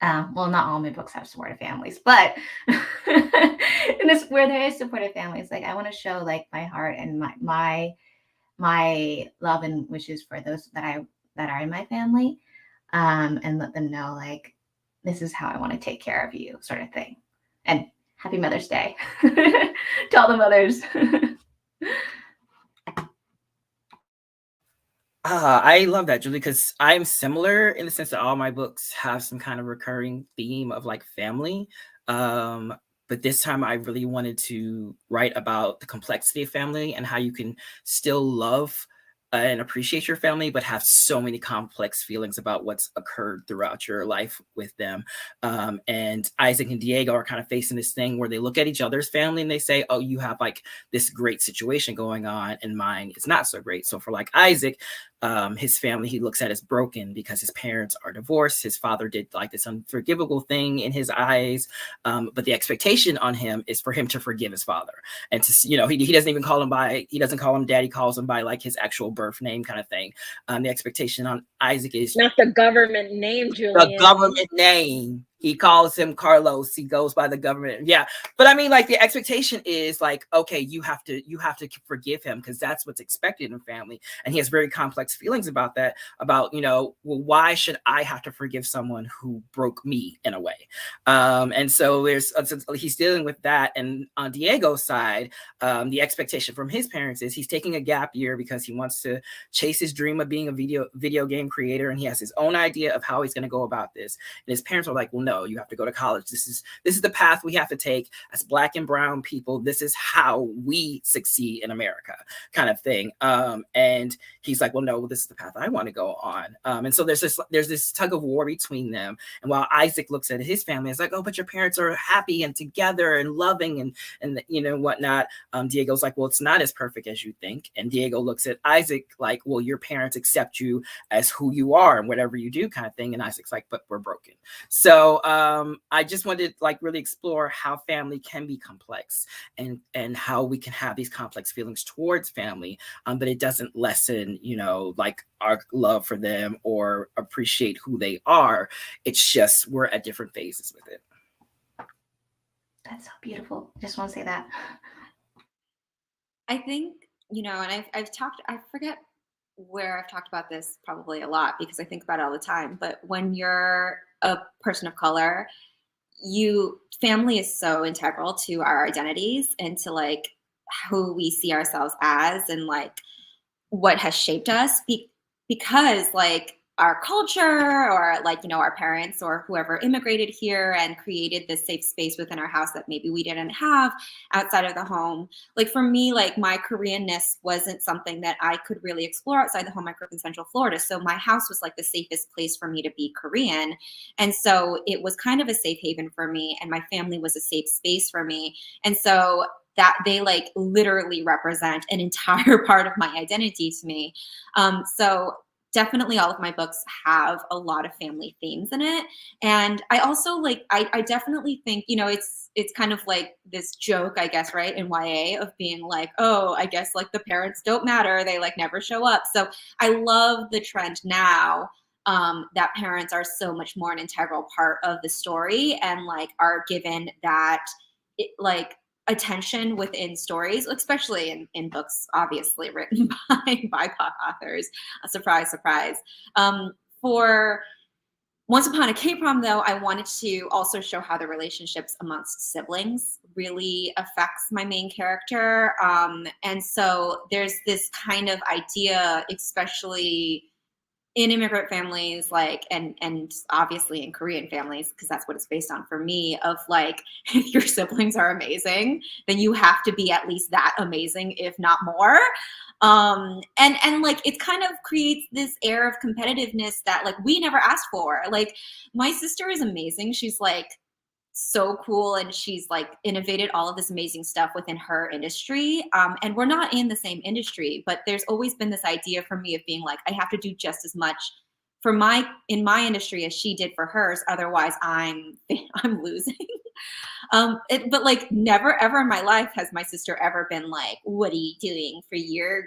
Well, not all my books have supportive families, but in this where there is supportive families, like I want to show like my heart and my love and wishes for those that are in my family, and let them know like this is how I want to take care of you, sort of thing. And happy Mother's Day to all the mothers. I love that, Julie, because I'm similar in the sense that all my books have some kind of recurring theme of like family. Um, but this time I really wanted to write about the complexity of family and how you can still love and appreciate your family, but have so many complex feelings about what's occurred throughout your life with them. And Isaac and Diego are kind of facing this thing where they look at each other's family and they say, oh, you have like this great situation going on, and mine is not so great. So for like Isaac, his family he looks at as broken because his parents are divorced. His father did like this unforgivable thing in his eyes, but the expectation on him is for him to forgive his father and to, you know, he doesn't even call him by, he doesn't call him dad, he calls him by like his actual birth name kind of thing. The expectation on Isaac is Not the government name, Julian. the government name. He calls him Carlos. He goes by the government. Yeah. But I mean, like the expectation is like, okay, you have to forgive him because that's what's expected in family. And he has very complex feelings about that, about, you know, well, why should I have to forgive someone who broke me in a way? And so he's dealing with that. And on Diego's side, the expectation from his parents is he's taking a gap year because he wants to chase his dream of being a video game creator. And he has his own idea of how he's going to go about this. And his parents are like, well, no, you have to go to college. This is the path we have to take as Black and brown people. This is how we succeed in America, kind of thing. And he's like, well, no, this is the path I want to go on. And so there's this tug of war between them. And while Isaac looks at his family, it's like, oh, but your parents are happy and together and loving and you know whatnot. Diego's like, well, it's not as perfect as you think. And Diego looks at Isaac like, well, your parents accept you as who you are and whatever you do, kind of thing. And Isaac's like, but we're broken. So I just wanted to like really explore how family can be complex and how we can have these complex feelings towards family, but it doesn't lessen, you know, like our love for them or appreciate who they are. It's just we're at different phases with it. That's so beautiful. Just want to say that. I think, you know, and I've talked, I forget where I've talked about this probably a lot because I think about it all the time, but when you're a person of color, family is so integral to our identities and to like who we see ourselves as and like what has shaped us because like our culture or like, you know, our parents or whoever immigrated here and created this safe space within our house that maybe we didn't have outside of the home. Like for me, like my Koreanness wasn't something that I could really explore outside the home. I grew up in Central Florida. So my house was like the safest place for me to be Korean. And so it was kind of a safe haven for me. And my family was a safe space for me. And so that they like literally represent an entire part of my identity to me. So definitely all of my books have a lot of family themes in it. And I also like, I definitely think, you know, it's kind of like this joke, I guess, right, in YA of being like, oh, I guess like the parents don't matter. They like never show up. So I love the trend now that parents are so much more an integral part of the story and like are given that like attention within stories, especially in books, obviously written by BIPOC authors. Surprise, surprise. For Once Upon a K-Prom, though, I wanted to also show how the relationships amongst siblings really affects my main character. And so there's this kind of idea, especially in immigrant families, like, and obviously in Korean families, because that's what it's based on for me, of like, if your siblings are amazing, then you have to be at least that amazing, if not more. And like, it kind of creates this air of competitiveness that like we never asked for. Like my sister is amazing. She's like so cool and she's like innovated all of this amazing stuff within her industry, and we're not in the same industry, but there's always been this idea for me of being like, I have to do just as much in my industry as she did for hers, otherwise I'm losing. But like never ever in my life has my sister ever been like, what are you doing for your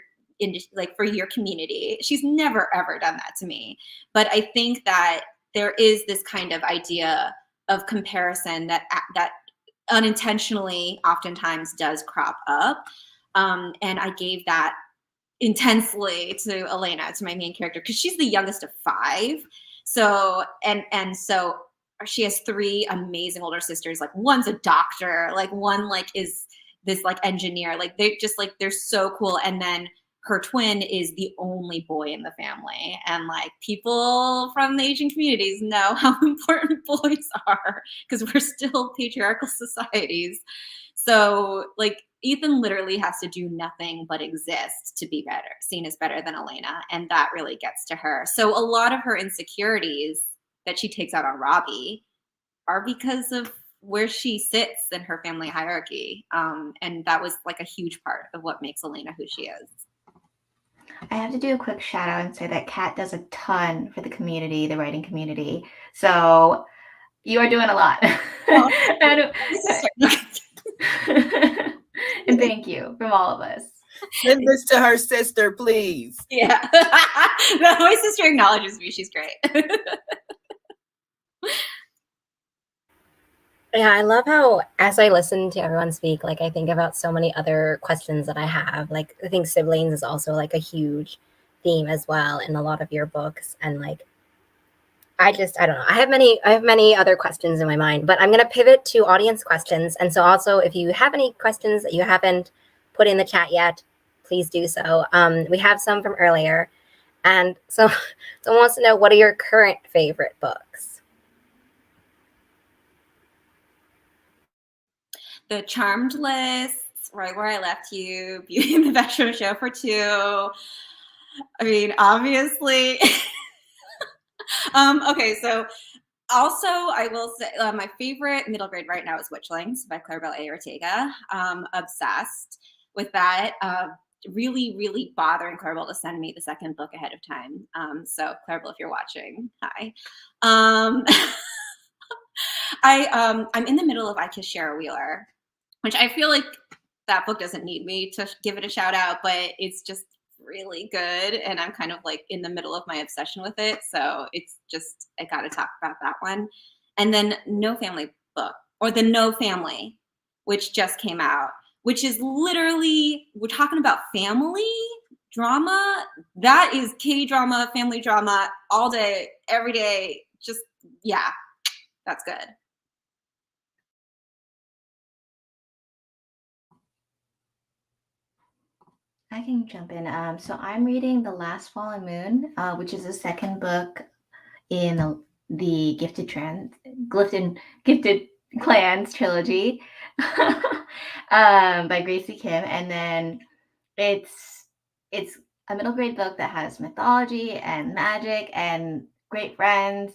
like for your community? She's never ever done that to me. But I think that there is this kind of idea of comparison that unintentionally oftentimes does crop up. And I gave that intensely to Elena, to my main character, because she's the youngest of 5. So, and so she has 3 amazing older sisters. Like one's a doctor, like one like is this like engineer, like they're so cool. And then her twin is the only boy in the family. And like people from the Asian communities know how important boys are because we're still patriarchal societies. So like Ethan literally has to do nothing but exist to be better, seen as better than Elena. And that really gets to her. So a lot of her insecurities that she takes out on Robbie are because of where she sits in her family hierarchy. And that was like a huge part of what makes Elena who she is. I have to do a quick shout out and say that Kat does a ton for the community, the writing community. So you are doing a lot. And thank you from all of us. Send this to her sister, please. Yeah. No, my sister acknowledges me. She's great. Yeah, I love how as I listen to everyone speak, like I think about so many other questions that I have. Like I think siblings is also like a huge theme as well in a lot of your books. And like I don't know. I have many other questions in my mind, but I'm gonna pivot to audience questions. And so also if you have any questions that you haven't put in the chat yet, please do so. We have some from earlier. And so someone wants to know, what are your current favorite books? The Charmed Lists, Right Where I Left You, Beauty and the Beast Show for Two. I mean, obviously. Okay, so also I will say my favorite middle grade right now is Witchlings by Claribel A. Ortega. Obsessed with that. Really, really bothering Claribel to send me the second book ahead of time. So Claribel, if you're watching, hi. I'm in the middle of I Kiss Shara Wheeler, which I feel like that book doesn't need me to give it a shout out, but it's just really good. And I'm kind of like in the middle of my obsession with it. So it's just, I got to talk about that one. And then No Family Book, or The No Family, which just came out, which is literally, we're talking about family drama. That is K-drama, family drama all day, every day. Just, yeah, that's good. I can jump in. So I'm reading The Last Fallen Moon, which is the second book in the Gifted Clans trilogy by Gracie Kim. And then it's a middle grade book that has mythology and magic and great friends.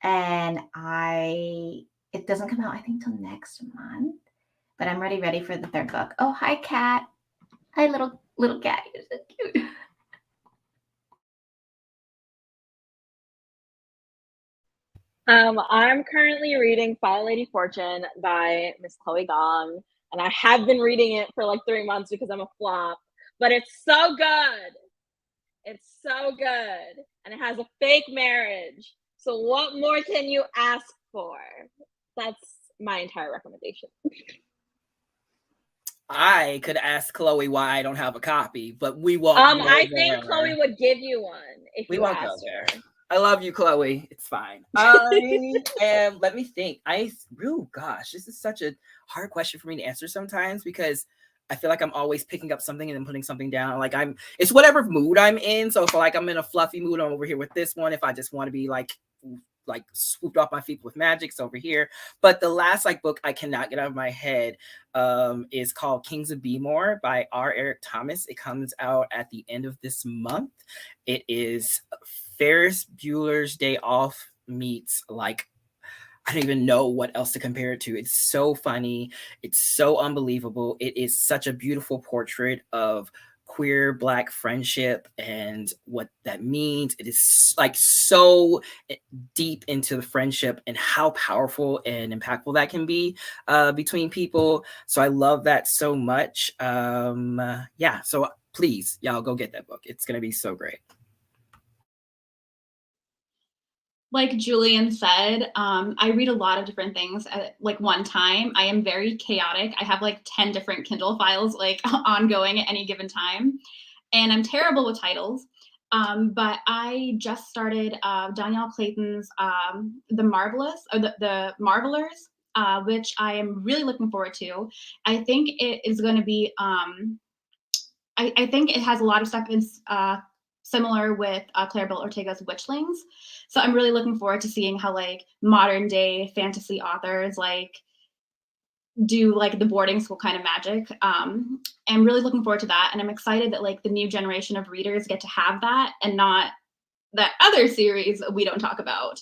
And it doesn't come out, I think, till next month. But I'm ready for the third book. Oh, hi, Kat. Hi, little cat. You're so cute. I'm currently reading Follow Lady Fortune by Miss Chloe Gong, and I have been reading it for like 3 months because I'm a flop, but it's so good. It's so good, and it has a fake marriage. So what more can you ask for? That's my entire recommendation. I could ask Chloe why I don't have a copy, but we won't. I think Chloe would give you one if we you won't asked go there. her. I love you, Chloe. It's fine. Let me think. Gosh, this is such a hard question for me to answer sometimes because I feel like I'm always picking up something and then putting something down. Like it's whatever mood I'm in. So if like I'm in a fluffy mood, I'm over here with this one. If I just want to be like swooped off my feet with magic, it's over here. But the last book I cannot get out of my head is called Kings of Beemore by R. Eric Thomas. It comes out at the end of this month. It is Ferris Bueller's Day Off meets I don't even know what else to compare it to. It's so funny. It's so unbelievable. It is such a beautiful portrait of queer Black friendship and what that means. It is so deep into the friendship and how powerful and impactful that can be between people. So I love that so much. Yeah, so please, y'all go get that book. It's going to be so great. Like Julian said, I read a lot of different things at one time. I am very chaotic. I have 10 different Kindle files ongoing at any given time. And I'm terrible with titles. But I just started Danielle Clayton's The Marvelous, or the Marvelers, which I am really looking forward to. I think it is going to be, I think it has a lot of stuff in similar with Claribel Ortega's Witchlings. So I'm really looking forward to seeing how like modern day fantasy authors like do like the boarding school kind of magic. I'm really looking forward to that. And I'm excited that like the new generation of readers get to have that and not that other series we don't talk about.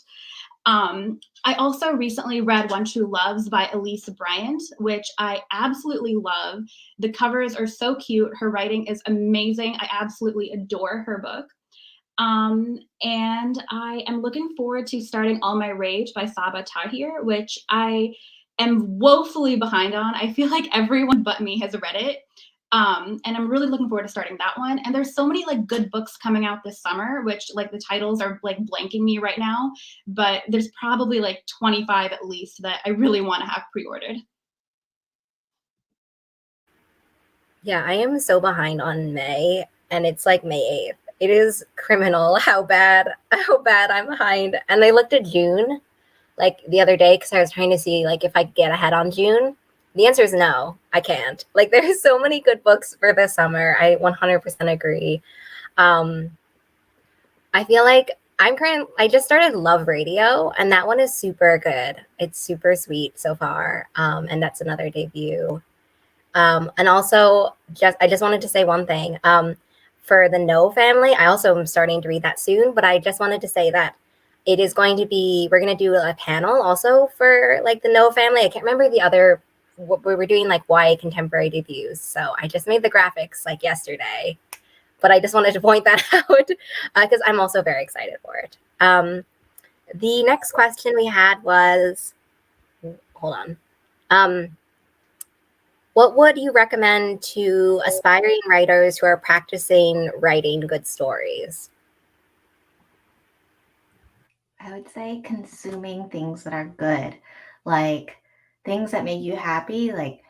I also recently read One True Loves by Elise Bryant, which I absolutely love. The covers are so cute. Her writing is amazing. I absolutely adore her book. And I am looking forward to starting All My Rage by Saba Tahir, which I am woefully behind on. I feel like everyone but me has read it. And I'm really looking forward to starting that one. And there's so many like good books coming out this summer, which like the titles are like blanking me right now, but there's probably like 25 at least that I really want to have pre-ordered. Yeah, I am so behind on May, and it's like May 8th. It is criminal how bad I'm behind. And I looked at June like the other day because I was trying to see like if I could get ahead on June. The answer is no, I can't. Like there's so many good books for this summer. I 100% agree. I feel like I just started Love Radio, and that one is super good. It's super sweet so far. And that's another debut. And also I just wanted to say one thing. For the No Family, I also am starting to read that soon, but I just wanted to say that it is going to be, we're going to do a panel also for like the No Family. I can't remember the other, we were doing like YA contemporary debuts. So I just made the graphics like yesterday, but I just wanted to point that out because I'm also very excited for it. The next question we had was, hold on. What would you recommend to aspiring writers who are practicing writing good stories? I would say consuming things that are good, like things that make you happy, like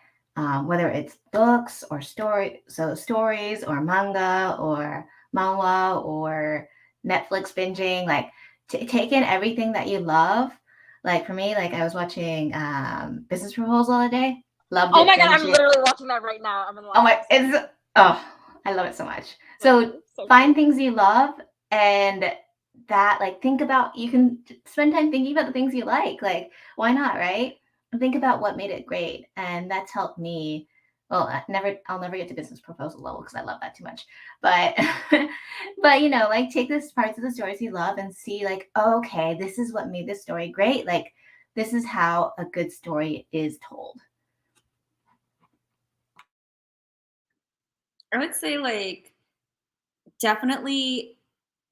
whether it's books or stories or manga or manhwa or Netflix binging, like take in everything that you love. Like for me, like I was watching Business Proposal all day. Loved Oh it. my god, I'm binged it. literally watching that right now. I'm in Oh my, I love it so much. So find things you love and that like think about, you can spend time thinking about the things you like why not, right? And think about what made it great. And that's helped me. Well, I'll never get to Business Proposal level because I love that too much. But but you know, like take this parts of the stories you love and see like, oh, okay, this is what made this story great. Like this is how a good story is told. I would say like definitely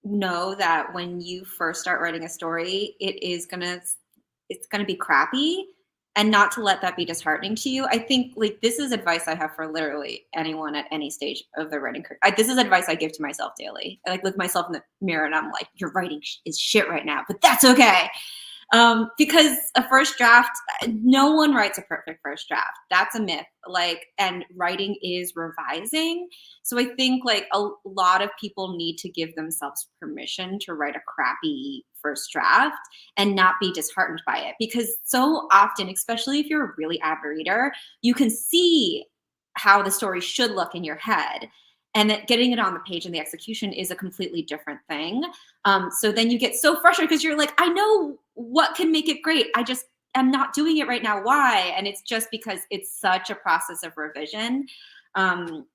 know that when you first start writing a story, it's gonna be crappy, and not to let that be disheartening to you. I think like this is advice I have for literally anyone at any stage of their writing career. This is advice I give to myself daily. I like look myself in the mirror and I'm like, your writing is shit right now, but that's okay. Because a first draft, no one writes a perfect first draft. That's a myth. Like, and writing is revising. So I think like a lot of people need to give themselves permission to write a crappy first draft and not be disheartened by it. Because so often, especially if you're a really avid reader, you can see how the story should look in your head. And that getting it on the page and the execution is a completely different thing. So then you get so frustrated because you're like, I know what can make it great. I just am not doing it right now. Why? And it's just because it's such a process of revision. And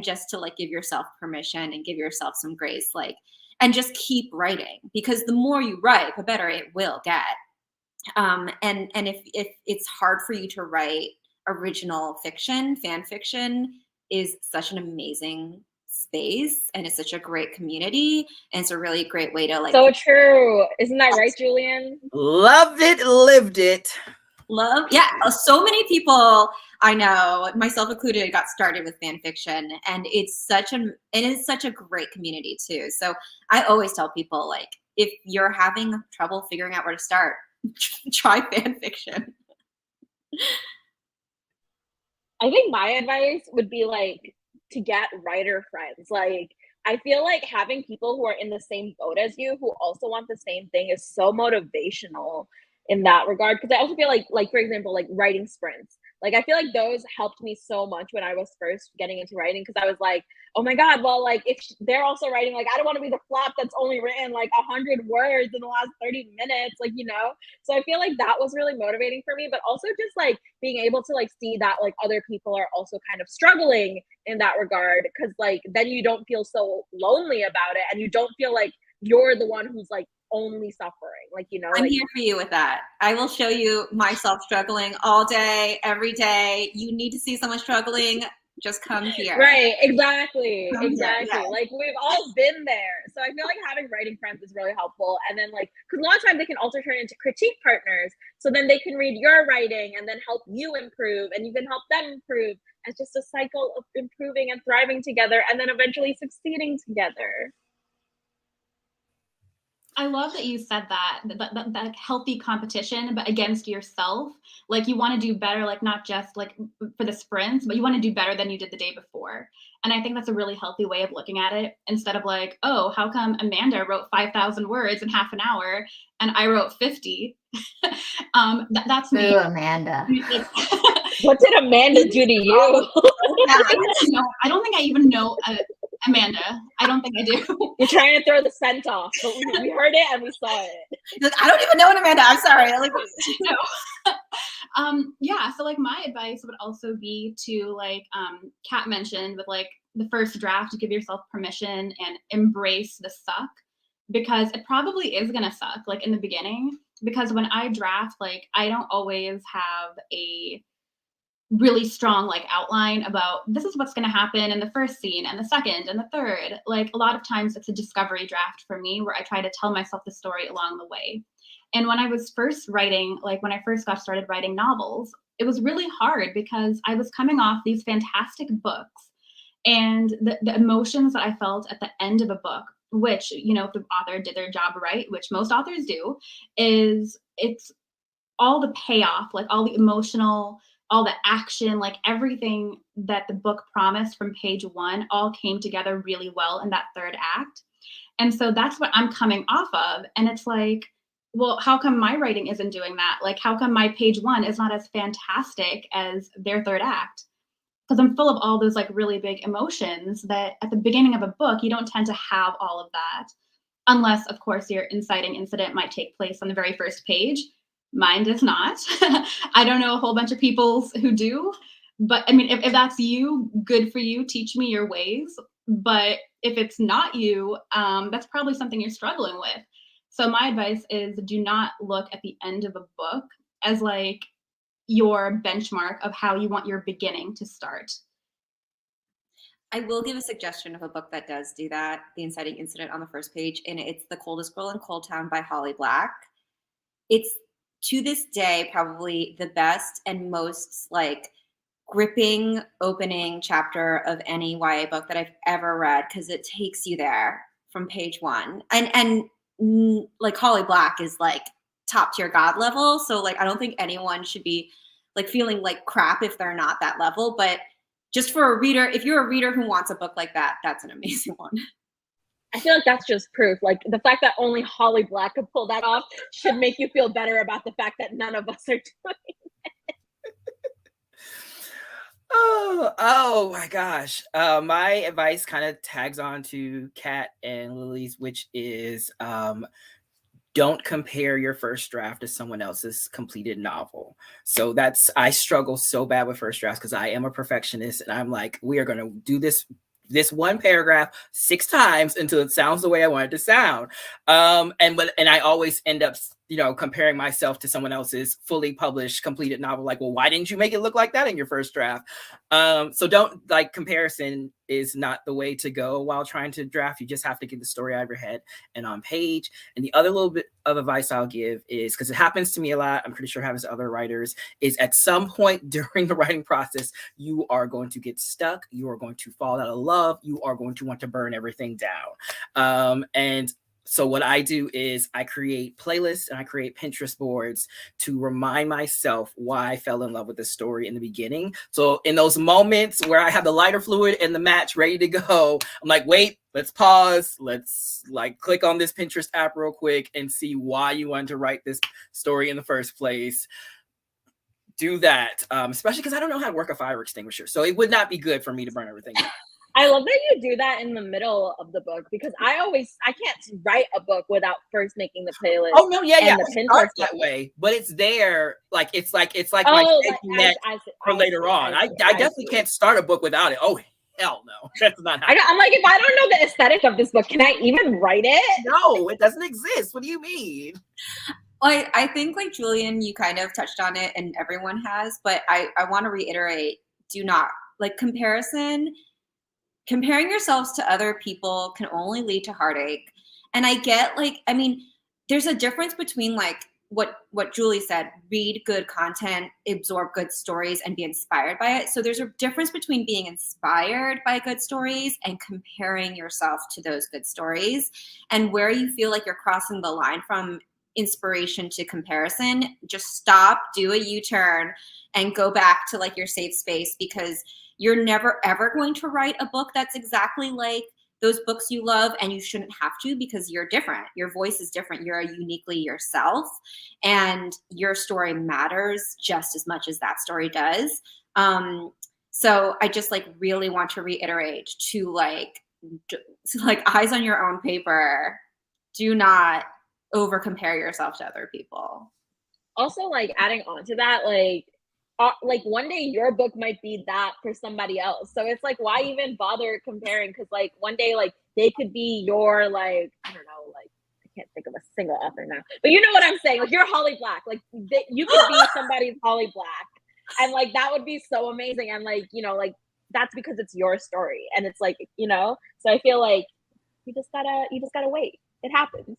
just to like give yourself permission and give yourself some grace, like, and just keep writing, because the more you write, the better it will get. And if it's hard for you to write original fiction, fan fiction is such an amazing space and it's such a great community, and it's a really great way to like. So true. Isn't that right, Julian? Loved it, lived it. Yeah, so many people I know, myself included, got started with fan fiction, and it is such a great community too. So I always tell people, like, if you're having trouble figuring out where to start, try fan fiction. I think my advice would be like to get writer friends. Like, I feel like having people who are in the same boat as you who also want the same thing is so motivational. in that regard. Because I also feel like for example, like writing sprints. Like I feel like those helped me so much when I was first getting into writing, because I was like, oh my god, well, like if they're also writing, like I don't want to be the flop that's only written like 100 words in the last 30 minutes, like, you know. So I feel like that was really motivating for me, but also just like being able to like see that like other people are also kind of struggling in that regard, because like then you don't feel so lonely about it, and you don't feel like you're the one who's like only suffering, like, you know. I'm like, here for you with that. I will show you myself struggling all day, every day. You need to see someone struggling, just come here. Right, exactly. Yeah. Like we've all been there. So I feel like having writing friends is really helpful. And then like, because a lot of times they can also turn into critique partners. So then they can read your writing and then help you improve, and you can help them improve. It's just a cycle of improving and thriving together, and then eventually succeeding together. I love that you said that healthy competition, but against yourself. Like you want to do better, like not just like for the sprints, but you want to do better than you did the day before. And I think that's a really healthy way of looking at it, instead of like, oh, how come Amanda wrote 5,000 words in half an hour and I wrote 50? That's me. Ooh, Amanda. What did Amanda do to you? I don't think I even know Amanda. I don't think I do. You're trying to throw the scent off, but we heard it and we saw it. Like, I don't even know an Amanda. I'm sorry. Like, no. Yeah. So like my advice would also be to like Kat mentioned with like the first draft, to give yourself permission and embrace the suck, because it probably is gonna suck like in the beginning. Because when I draft, like I don't always have a really strong like outline about this is what's going to happen in the first scene and the second and the third. Like a lot of times it's a discovery draft for me, where I try to tell myself the story along the way. And when I was first writing, like when I first got started writing novels, it was really hard because I was coming off these fantastic books, and the emotions that I felt at the end of a book, which, you know, if the author did their job right, which most authors do, is it's all the payoff, like all the emotional, all the action, like everything that the book promised from page one all came together really well in that third act. And so that's what I'm coming off of. And it's like, well, how come my writing isn't doing that? Like, how come my page one is not as fantastic as their third act? Because I'm full of all those like really big emotions that at the beginning of a book, you don't tend to have all of that. Unless, of course, your inciting incident might take place on the very first page. Mine does not. I don't know a whole bunch of people who do. But I mean, if that's you, good for you. Teach me your ways. But if it's not you, that's probably something you're struggling with. So my advice is, do not look at the end of a book as like your benchmark of how you want your beginning to start. I will give a suggestion of a book that does do that, The Inciting Incident, on the first page, and it's The Coldest Girl in Cold Town by Holly Black. It's, to this day, probably the best and most like gripping opening chapter of any YA book that I've ever read, because it takes you there from page one. And like Holly Black is like top tier God level. So like I don't think anyone should be like feeling like crap if they're not that level. But just for a reader, if you're a reader who wants a book like that, that's an amazing one. I feel like that's just proof. Like the fact that only Holly Black could pull that off should make you feel better about the fact that none of us are doing it. Oh my gosh. My advice kind of tags on to Kat and Lily's, which is don't compare your first draft to someone else's completed novel. So I struggle so bad with first drafts because I am a perfectionist, and I'm like, we are going to do this one paragraph 6 times until it sounds the way I want it to sound. And I always end up, comparing myself to someone else's fully published, completed novel. Like, well, why didn't you make it look like that in your first draft? So don't, like, comparison is not the way to go while trying to draft. You just have to get the story out of your head and on page. And the other little bit of advice I'll give is, because it happens to me a lot, I'm pretty sure it happens to other writers, is at some point during the writing process, you are going to get stuck. You are going to fall out of love. You are going to want to burn everything down. And So what I do is I create playlists and I create Pinterest boards to remind myself why I fell in love with the story in the beginning. So in those moments where I have the lighter fluid and the match ready to go, I'm like, wait, let's pause. Let's like click on this Pinterest app real quick and see why you wanted to write this story in the first place. Do that, especially because I don't know how to work a fire extinguisher. So it would not be good for me to burn everything down. I love that you do that in the middle of the book, because I can't write a book without first making the playlist. Oh no, yeah, and I the start Pinterest that book. way, but it's there. Like it's like my Oh, safety net for later on. I definitely can't start a book without it. Oh hell no, that's not happening. I'm like, if I don't know the aesthetic of this book, can I even write it? No, it doesn't exist. What do you mean? Well, I think like Julian, you kind of touched on it, and everyone has, but I want to reiterate, do not like comparing yourselves to other people can only lead to heartache. And I get like, I mean, there's a difference between like what Julie said, read good content, absorb good stories, and be inspired by it. So there's a difference between being inspired by good stories and comparing yourself to those good stories. And where you feel like you're crossing the line from inspiration to comparison, just stop, do a U-turn, and go back to like your safe space, because you're never ever going to write a book that's exactly like those books you love, and you shouldn't have to, because you're different. Your voice is different. You're uniquely yourself, and your story matters just as much as that story does. So I just like really want to reiterate to like eyes on your own paper. Do not over compare yourself to other people. Also, like adding on to that, like one day your book might be that for somebody else. So it's like, why even bother comparing? Because like one day, like they could be your like, I don't know, like I can't think of a single author now, but you know what I'm saying? Like you're Holly Black, like you could be somebody's Holly Black, and like that would be so amazing. And like, you know, like that's because it's your story, and it's like, you know. So I feel like you just gotta wait. It happens.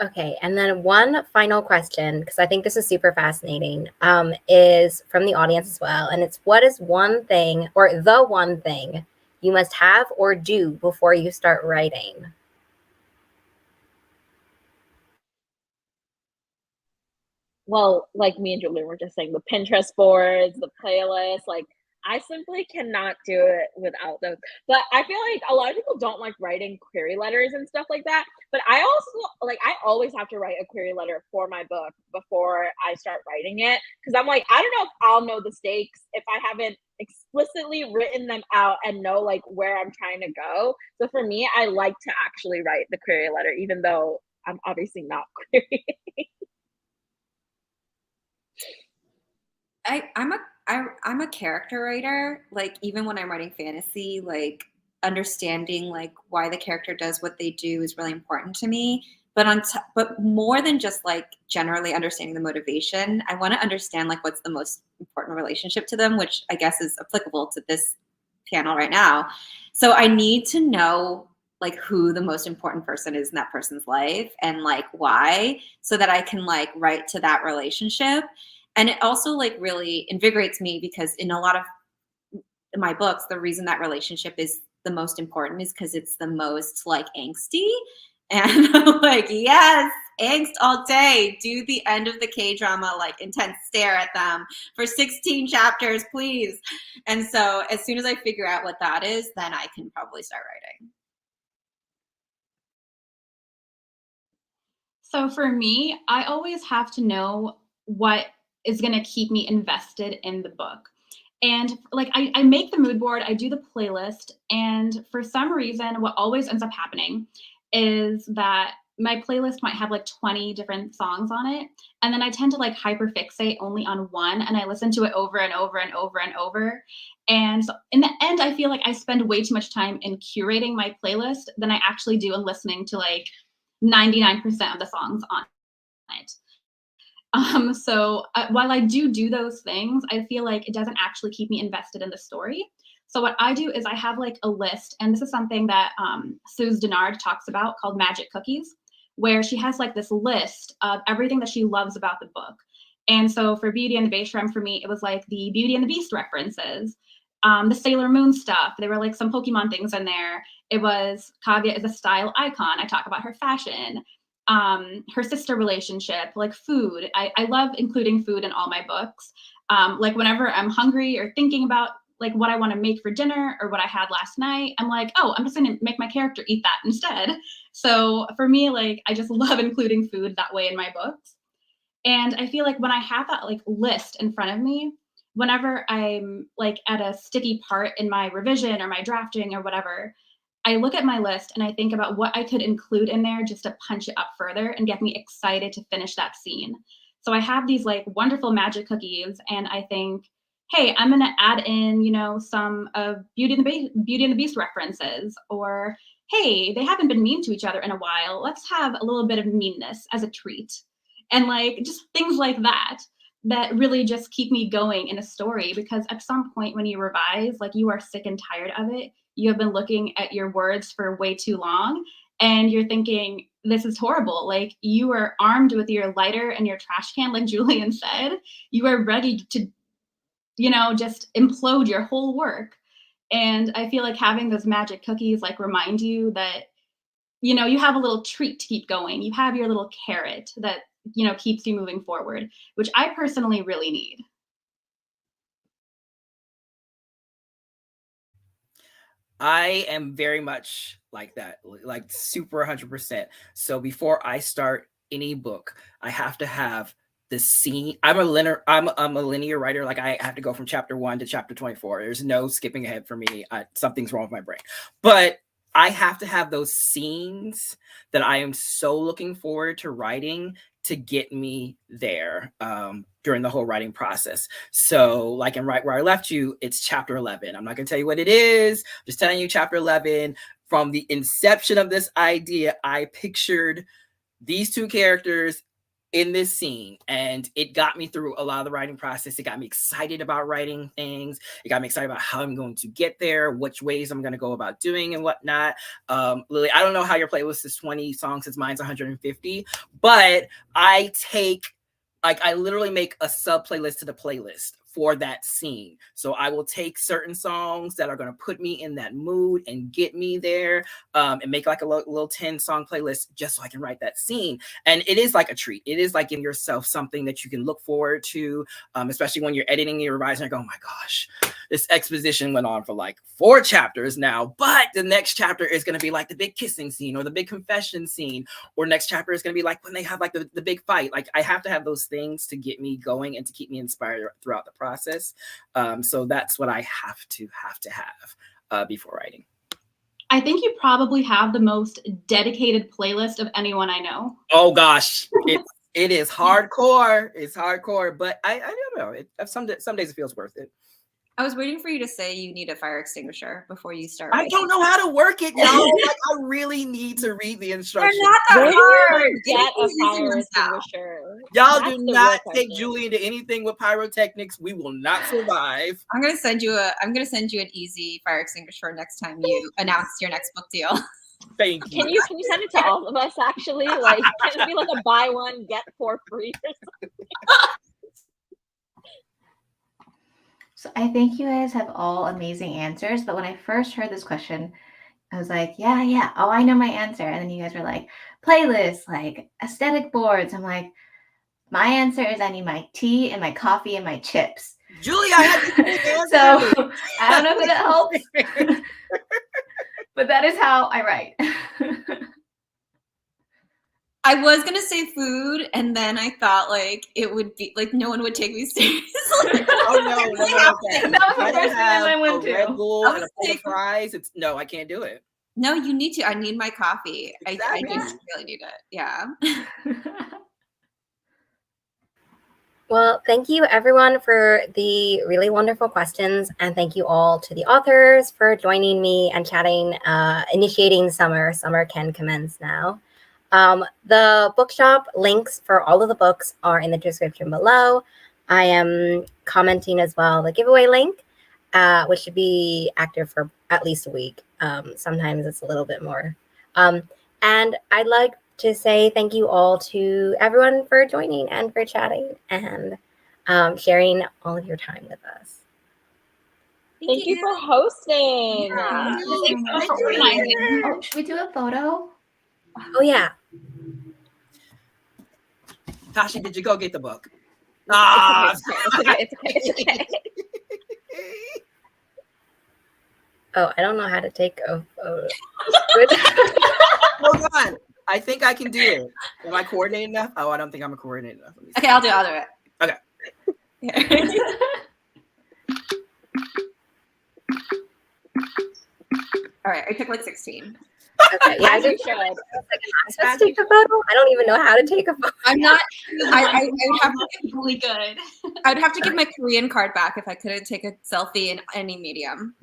Okay, and then one final question, because I think this is super fascinating, is from the audience as well. And it's, what is one thing or the one thing you must have or do before you start writing? Well, like me and Julie were just saying, the Pinterest boards, the playlists, like I simply cannot do it without those. But I feel like a lot of people don't like writing query letters and stuff like that. But I also like, I always have to write a query letter for my book before I start writing it. Cause I'm like, I don't know if I'll know the stakes if I haven't explicitly written them out and know like where I'm trying to go. So for me, I like to actually write the query letter, even though I'm obviously not querying. I'm a character writer. Like even when I'm writing fantasy, like understanding like why the character does what they do is really important to me. But more than just like generally understanding the motivation, I want to understand like what's the most important relationship to them, which I guess is applicable to this panel right now. So I need to know like who the most important person is in that person's life and like why, so that I can like write to that relationship. And it also like really invigorates me, because in a lot of my books, the reason that relationship is the most important is because it's the most like angsty. And I'm like, yes, angst all day. Do the end of the K-drama, like intense stare at them for 16 chapters, please. And so as soon as I figure out what that is, then I can probably start writing. So for me, I always have to know what is going to keep me invested in the book. And like I make the mood board, I do the playlist, and for some reason, what always ends up happening is that my playlist might have like 20 different songs on it. And then I tend to like hyperfixate only on one, and I listen to it over and over and over and over. And so in the end, I feel like I spend way too much time in curating my playlist than I actually do in listening to like 99% of the songs on it. So while I do those things, I feel like it doesn't actually keep me invested in the story. So what I do is I have like a list, and this is something that Suze Denard talks about called Magic Cookies, where she has like this list of everything that she loves about the book. And so for Beauty and the Beast, for me, it was like the Beauty and the Beast references. The Sailor Moon stuff, there were like some Pokemon things in there. It was Kaguya is a style icon. I talk about her fashion, her sister relationship, like food. I love including food in all my books. Like whenever I'm hungry or thinking about like what I want to make for dinner or what I had last night, I'm like, oh, I'm just going to make my character eat that instead. So for me, like, I just love including food that way in my books. And I feel like when I have that like list in front of me, whenever I'm like at a sticky part in my revision or my drafting or whatever, I look at my list and I think about what I could include in there just to punch it up further and get me excited to finish that scene. So I have these like wonderful magic cookies, and I think, hey, I'm gonna add in, you know, some of Beauty and the Beast references, or hey, they haven't been mean to each other in a while. Let's have a little bit of meanness as a treat. And like just things like that that really just keep me going in a story, because at some point when you revise, like you are sick and tired of it. You have been looking at your words for way too long and you're thinking, this is horrible. Like you are armed with your lighter and your trash can, like Julian said. You are ready to, you know, just implode your whole work. And I feel like having those magic cookies like remind you that, you know, you have a little treat to keep going. You have your little carrot that, you know, keeps you moving forward, which I personally really need. I am very much like that, like super 100%. So before I start any book, I have to have the scene. I'm a linear writer. Like I have to go from chapter 1 to chapter 24. There's no skipping ahead for me. Something's wrong with my brain. But I have to have those scenes that I am so looking forward to writing to get me there during the whole writing process. So like in Right Where I Left You, it's chapter 11. I'm not going to tell you what it is. I'm just telling you chapter 11. From the inception of this idea, I pictured these two characters in this scene, and it got me through a lot of the writing process. It got me excited about writing things. It got me excited about how I'm going to get there, which ways I'm going to go about doing and whatnot. Lily, I don't know how your playlist is 20 songs, since mine's 150, but I literally make a sub playlist to the playlist for that scene. So I will take certain songs that are going to put me in that mood and get me there, and make like a little 10 song playlist just so I can write that scene. And it is like a treat. It is like giving yourself something that you can look forward to, especially when you're editing and you're revising and go, oh my gosh, this exposition went on for like 4 chapters now, but the next chapter is going to be like the big kissing scene or the big confession scene, or next chapter is going to be like when they have like the big fight. Like I have to have those things to get me going and to keep me inspired throughout the process. So that's what I have to have before writing. I think you probably have the most dedicated playlist of anyone I know. Oh gosh, it is hardcore. It's hardcore, but I don't know. Some days it feels worth it. I was waiting for you to say you need a fire extinguisher before you start. I don't know how to work it, y'all. Like, I really need to read the instructions. They're not that hard. Get a Anything's easy fire ones out. extinguisher. Y'all That's do the not real take question. Julie into anything with pyrotechnics. We will not survive. I'm gonna send you an easy fire extinguisher next time you announce your next book deal. Thank you. Can you send it to all of us actually? Like, can it be like a buy one get for free or something? So I think you guys have all amazing answers, but when I first heard this question, I was like, yeah, oh, I know my answer. And then you guys were like, playlists, like aesthetic boards. I'm like, my answer is I need my tea and my coffee and my chips. Julie, I had to take So I don't know if that helps, but that is how I write. I was gonna say food, and then I thought like it would be like no one would take me seriously. Oh no. That was the first thing I went to. Red Bull I and a was plate of thinking- fries. No, I can't do it. No, you need to. I need my coffee. I Exactly. just really need it. Yeah. Well, thank you everyone for the really wonderful questions, and thank you all to the authors for joining me and chatting, initiating summer. Summer can commence now. The bookshop links for all of the books are in the description below. I am commenting as well the giveaway link, which should be active for at least a week. Sometimes it's a little bit more. And I'd like to say thank you all to everyone for joining and for chatting and sharing all of your time with us. Thank you for hosting. Yeah. Thanks for organizing. Oh, should we do a photo? Oh yeah. Tashi, did you go get the book? It's okay. It's okay. It's okay. Oh, I don't know how to take a photo. Hold on. I think I can do it. Am I coordinated enough? Oh, I don't think I'm coordinated enough. Let me see. Okay, I'll do it. Okay. All right, I took like 16. Okay, yeah, I As you just should. am I supposed to take the photo? I don't even know how to take a photo. I'm not. I would have to. Really good. I would have to give my Korean card back if I couldn't take a selfie in any medium.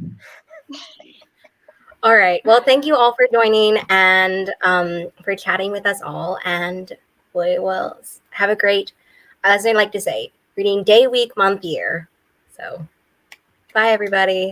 All right. Well, thank you all for joining and for chatting with us all. And we will have a great, as I like to say, reading day, week, month, year. So bye, everybody.